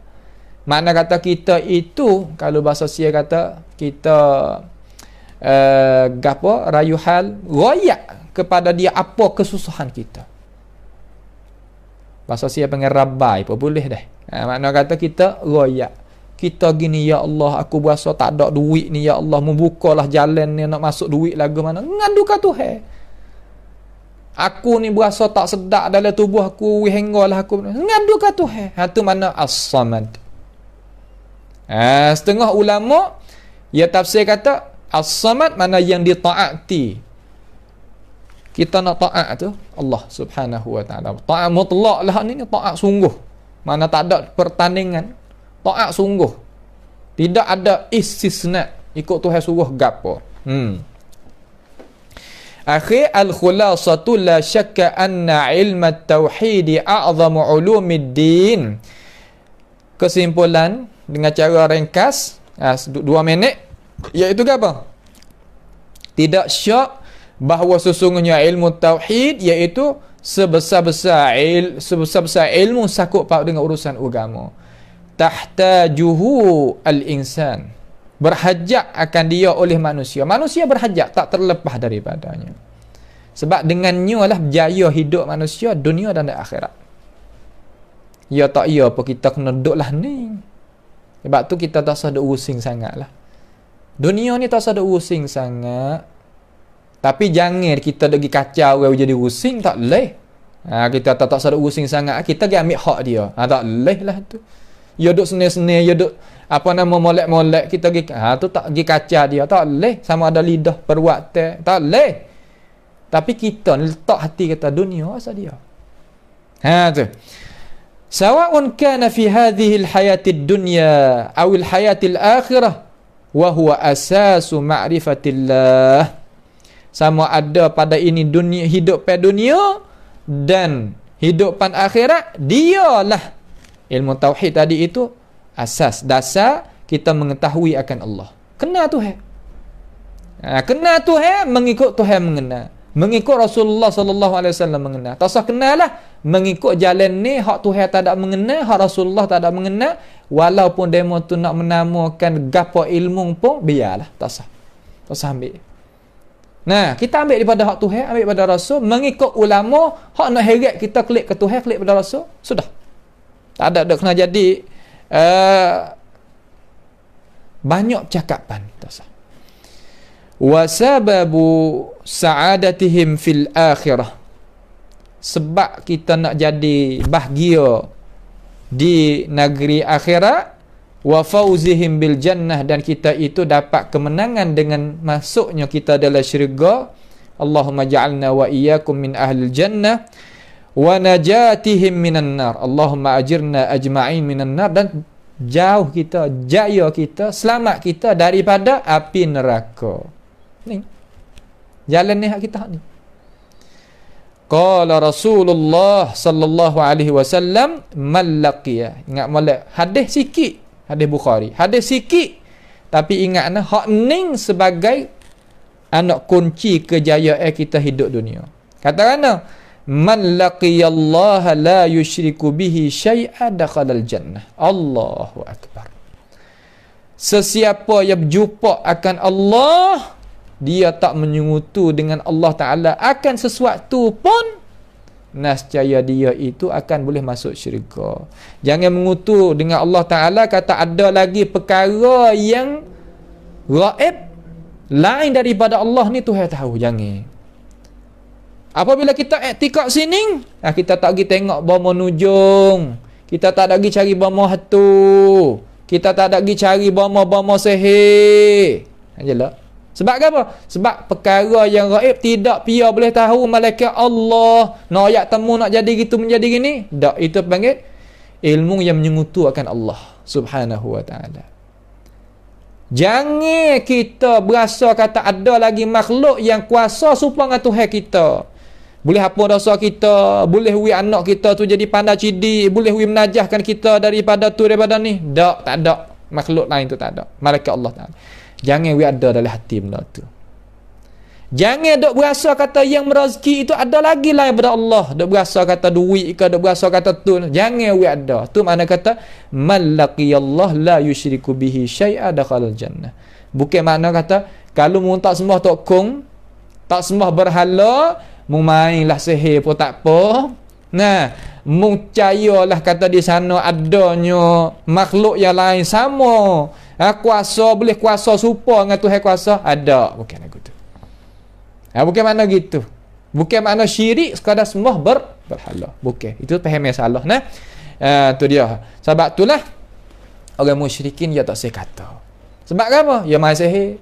S2: Makna kata kita itu, kalau bahasa Sia kata kita gapo rayu hal, royak kepada dia apa kesusahan kita. Bahasa Sia panggil rabai pun boleh dah. Makna kata kita royak. Kita gini, ya Allah, aku berasa tak ada duit ni, ya Allah, membukalah jalan ni nak masuk duit lagu mana. Ngadu ka Tuhan. Aku ni berasa tak sedap dalam tubuh aku, hinggalah aku. Ngadu ka Tuhan. Tu mana as-samad. Setengah ulama ya tafsir kata as-samad mana yang ditaati. Kita nak taat tu Allah Subhanahu wa taala. Taat mutlak lah ni taat sungguh. Mana tak ada pertandingan. Taat sungguh. Tidak ada istisna. Ikut Tuhan suruh gapo. Akhi al-khulasatu la syakka anna ilma at-tauhid a'zamu ulumiddin. Kesimpulan dengan cara ringkas 2 minit iaitu apa? Tidak syak bahawa sesungguhnya ilmu tauhid iaitu sebesar-besar ilmu sakut paut dengan urusan agama. Tahtajuhu al-insan. Berhajat akan dia oleh manusia. Manusia berhajat, tak terlepas daripadanya. Sebab dengannya lah berjaya hidup manusia dunia dan akhirat. Ya tak ya apa kita kena duduk lah ni. Sebab tu kita tak usah duk pusing sangat lah. Dunia ni tak usah duk pusing sangat. Tapi jangan kita pergi kacau orang jadi pusing, tak boleh. Kita tak usah duk pusing sangat. Kita pergi ambil hak dia. Tak boleh lah tu. Ya duk senir-senir, ya duk molek-molek, kita pergi tu tak pergi kacau dia, tak boleh. Sama ada lidah perbuatan, tak boleh. Tapi kita letak hati kita dunia asal dia. Tu. Sawa'un kana fi hadhihi al-hayati ad-dunya aw al-hayati al-akhirah wa huwa asasu ma'rifatillah. Sama ada pada ini dunia, hidup pada dunia dan hidupan akhirat, dialah ilmu tauhid tadi itu asas, dasar kita mengetahui akan Allah. Kenal Tuhan. Kenal Tuhan, mengikut Tuhan mengenal. Mengikut Rasulullah sallallahu alaihi wasallam mengenal. Tak usah kenal lah. Mengikut jalan ni, hak Tuhan tak ada mengenal, hak Rasulullah tak ada mengenal. Walaupun demo tu nak menamakan gapo ilmu pun, biarlah. Tak usah. Tak usah ambil. Nah, kita ambil daripada hak Tuhan, ambil daripada Rasul, mengikut ulama, hak nak heret kita klik ke Tuhan, klik pada Rasul, sudah. Tak ada kena jadi banyak cakapan. Tak usah. Wa sababu sa'adatihim fil akhirah. Sebab kita nak jadi bahagia di negeri akhirat, wa fauzihim bil jannah, dan kita itu dapat kemenangan dengan masuknya kita dalam syurga. Allahumma ja'alna wa iyyakum min ahlil jannah wa najatihim minan nar. Allahumma ajirna ajma'in minan nar, dan jauh kita, jaya kita, selamat kita daripada api neraka. Ni jalan ni hak kita ni. Qala Rasulullah sallallahu alaihi wasallam man laqiya. Ingat molek hadis sikit, hadis Bukhari, hadis sikit, tapi ingatlah hak ning sebagai anak kunci kejayaan kita hidup dunia. Katakanlah man laqiyallaha la yusyriku bihi syai'a dakhalal jannah. Allahu akbar. Sesiapa yang berjumpa akan Allah, dia tak menyekutu dengan Allah Ta'ala akan sesuatu pun, nescaya dia itu akan boleh masuk syurga. Jangan mengutu dengan Allah Ta'ala kata ada lagi perkara yang gaib lain daripada Allah ni Tuhan tahu. Jangan. Apabila kita iktikad sini, kita tak pergi tengok bama nujung, kita tak ada pergi cari bama hatu, kita tak ada pergi cari bama-bama sihir. Jelas. Sebab apa? Sebab perkara yang gaib tidak pia boleh tahu malaikat Allah. Nak ayat temu nak jadi gitu menjadi gini. Tak, itu panggil ilmu yang menyekutu akan Allah Subhanahu wa ta'ala. Jangan kita berasa kata ada lagi makhluk yang kuasa supaya dengan Tuhan kita. Boleh hapus dosa kita, boleh wi anak kita tu jadi pandai cidik, boleh wi menajahkan kita daripada tu daripada ni. Tak ada. Makhluk lain tu tak ada. Malaikat Allah Ta'ala. Jangan we ada dalam hati benda tu. Jangan dok berasa kata yang merezeki itu ada lagi lain daripada Allah. Dok berasa kata duit ke, dok berasa kata tu. Jangan we ada. Tu makna kata man laqiyallah la yusyriku bihi syai'a dakhalal jannah. Bukan makna kata kalau mu tak sembah tok kong, tak sembah berhala, mu mainlah sihir pun tak apa. Nah, mu percayalah kata di sana adanya makhluk yang lain sama. Kuasa boleh kuasa serupa dengan Tuhan kuasa ada, bukan lagu tu. Bukan makna gitu. Bukan makna syirik sekadar sembah berhala. Bukan. Itu faham yang salah nah. Tu dia. Sebab itulah orang musyrikin dia tak saya kata. Sebab apa? Ya main sihir.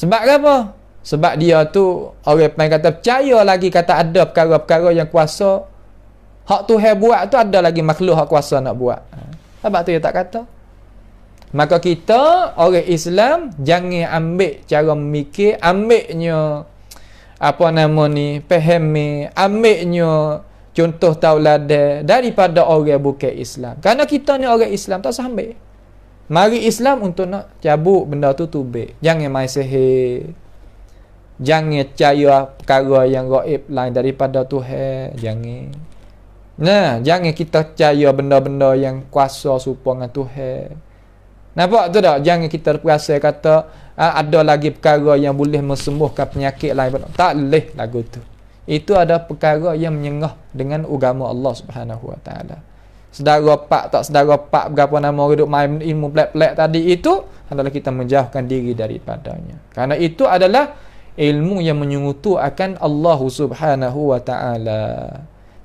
S2: Sebab apa? Sebab dia tu orang main kata percaya lagi kata ada perkara-perkara yang kuasa hak Tuhan buat tu, ada lagi makhluk hak kuasa nak buat. Sebab tu dia tak kata. Maka kita orang Islam jangan ambil cara memikir, ambilnya apa nama ni, fahami, ambilnya contoh tauladan daripada orang bukan Islam. Kerana kita ni orang Islam tak usah ambil. Mari Islam untuk nak cabut benda tu tubik. Jangan main sihir. Jangan percaya perkara yang gaib lain daripada Tuhan. Jangan. Nah, jangan kita percaya benda-benda yang kuasa serupa dengan Tuhan. Nampak tu tak? Jangan kita perasa kata ada lagi perkara yang boleh sembuhkan penyakit lain. Tak boleh lagu tu. Itu ada perkara yang menyengah dengan agama Allah Subhanahu Wa Taala. Sedara pak tak sedara pak berapa nama orang duk main ilmu pelik-pelik tadi, itu adalah kita menjauhkan diri daripadanya. Karena itu adalah ilmu yang menyungutu akan Allah Subhanahu Wa Taala.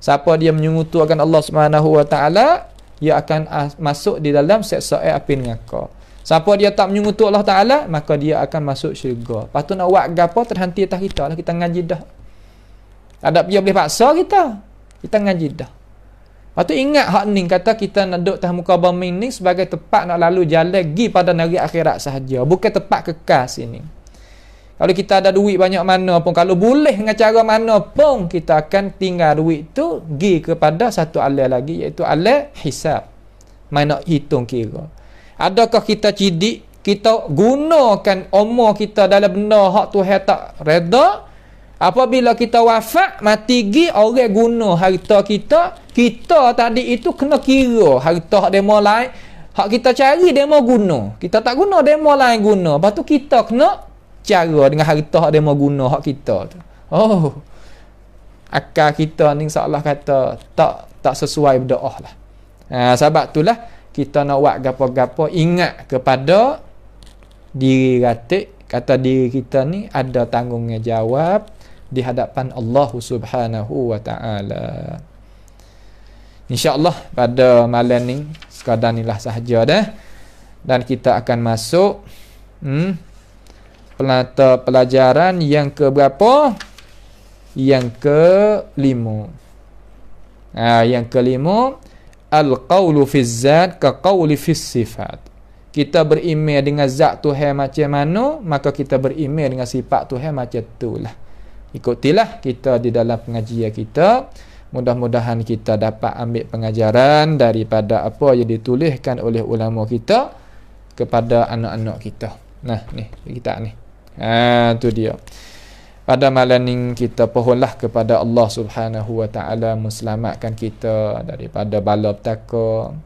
S2: Siapa dia menyungutu akan Allah Subhanahu Wa Taala, dia akan masuk di dalam seksa api neraka. Siapa dia tak menyungutu Allah Taala, maka dia akan masuk syurga. Lepas tu nak buat gapo terhenti atas kita lah, kita ngaji dah. Ada dia boleh paksa kita. Kita ngaji dah. Lepas tu ingat hak ni, kata kita nak duduk atas muka bumi ni sebagai tempat nak lalu jalan pergi pada negeri akhirat sahaja, bukan tempat kekal sini. Kalau kita ada duit banyak mana pun, kalau boleh dengan cara mana pun, kita akan tinggal duit tu pergi kepada satu alam lagi, iaitu alam hisab. Main nak hitung kira. Adakah kita cidik, kita gunakan umur kita dalam benda hak Tuhan tak reda? Apabila kita wafat, mati gi, orang guna harta kita, kita tadi itu kena kira harta hak demo lain. Hak kita cari demo guna, kita tak guna demo lain guna. Lepas tu kita kena cara dengan harta hak demo guna hak kita tu. Oh, akal kita ni seolah kata tak sesuai berdoa lah. Sebab itulah kita nak buat gapo-gapo ingat kepada diri ratik, kata diri kita ni ada tanggungjawab di hadapan Allah Subhanahu Wa Taala. InsyaAllah pada malam ni sekadar inilah sahaja dah, dan kita akan masuk pelajaran yang ke berapa? Yang kelima. Yang kelima, al-qawlu fi zat ka qawli fi sifat. Kita beriman dengan zat Tuhan macam mana, maka kita beriman dengan sifat Tuhan macam itulah. Ikutilah kita di dalam pengajian kita. Mudah-mudahan kita dapat ambil pengajaran daripada apa yang dituliskan oleh ulama kita kepada anak-anak kita. Nah, ni kita ni. Tu dia. Pada malam ni kita pohonlah kepada Allah Subhanahu Wa Taala menyelamatkan kita daripada bala petaka,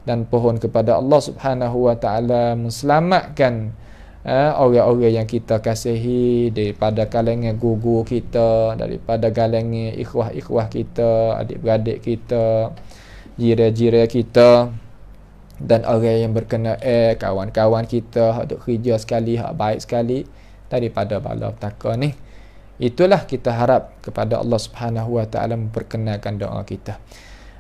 S2: dan pohon kepada Allah Subhanahu Wa Taala menyelamatkan orang-orang yang kita kasihi daripada kalangan guru kita, daripada kalangan ikhwah-ikhwah kita, adik-beradik kita, jiran-jiran kita, dan orang yang berkenaan kawan-kawan kita hak duk kerja sekali, hak baik sekali daripada bala petaka ni. Itulah kita harap kepada Allah Subhanahu Wa Taala memperkenalkan doa kita.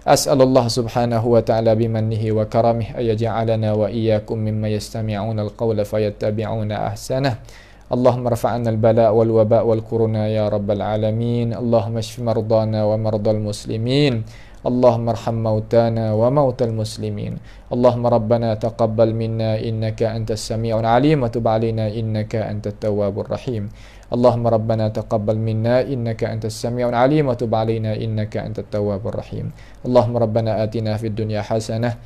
S2: As'alullah subhanahu wa ta'ala bimannihi wa karamih ayaja'alana wa iyyakum mimma yastami'una al-qawla fayattabi'una ahsanah. Allahumma rafa'na al-bala' wal waba' wal kuruna ya rabbal alamin. Allahumma shfi mardana wa mardal muslimin. Allahumma arham mautana wa mautal muslimin. Allahumma rabbana taqabbal minna innaka antas sami'un alim wa tub 'alaina innaka antat tawwabur rahim. اللهم ربنا تقبل منا إنك أنت السميع العليم وتب علينا إنك أنت التواب الرحيم. اللهم ربنا آتنا في الدنيا حسنة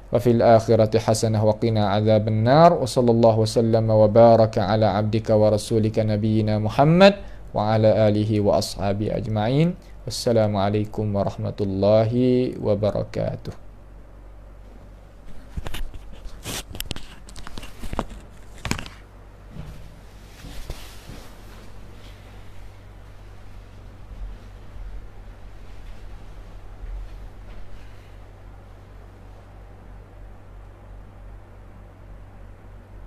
S2: وفي الآخرة حسنة وقنا عذاب النار. وصلى الله وسلم وبارك على عبدك ورسولك نبينا محمد وعلى آله وأصحابه أجمعين. والسلام عليكم ورحمة الله وبركاته.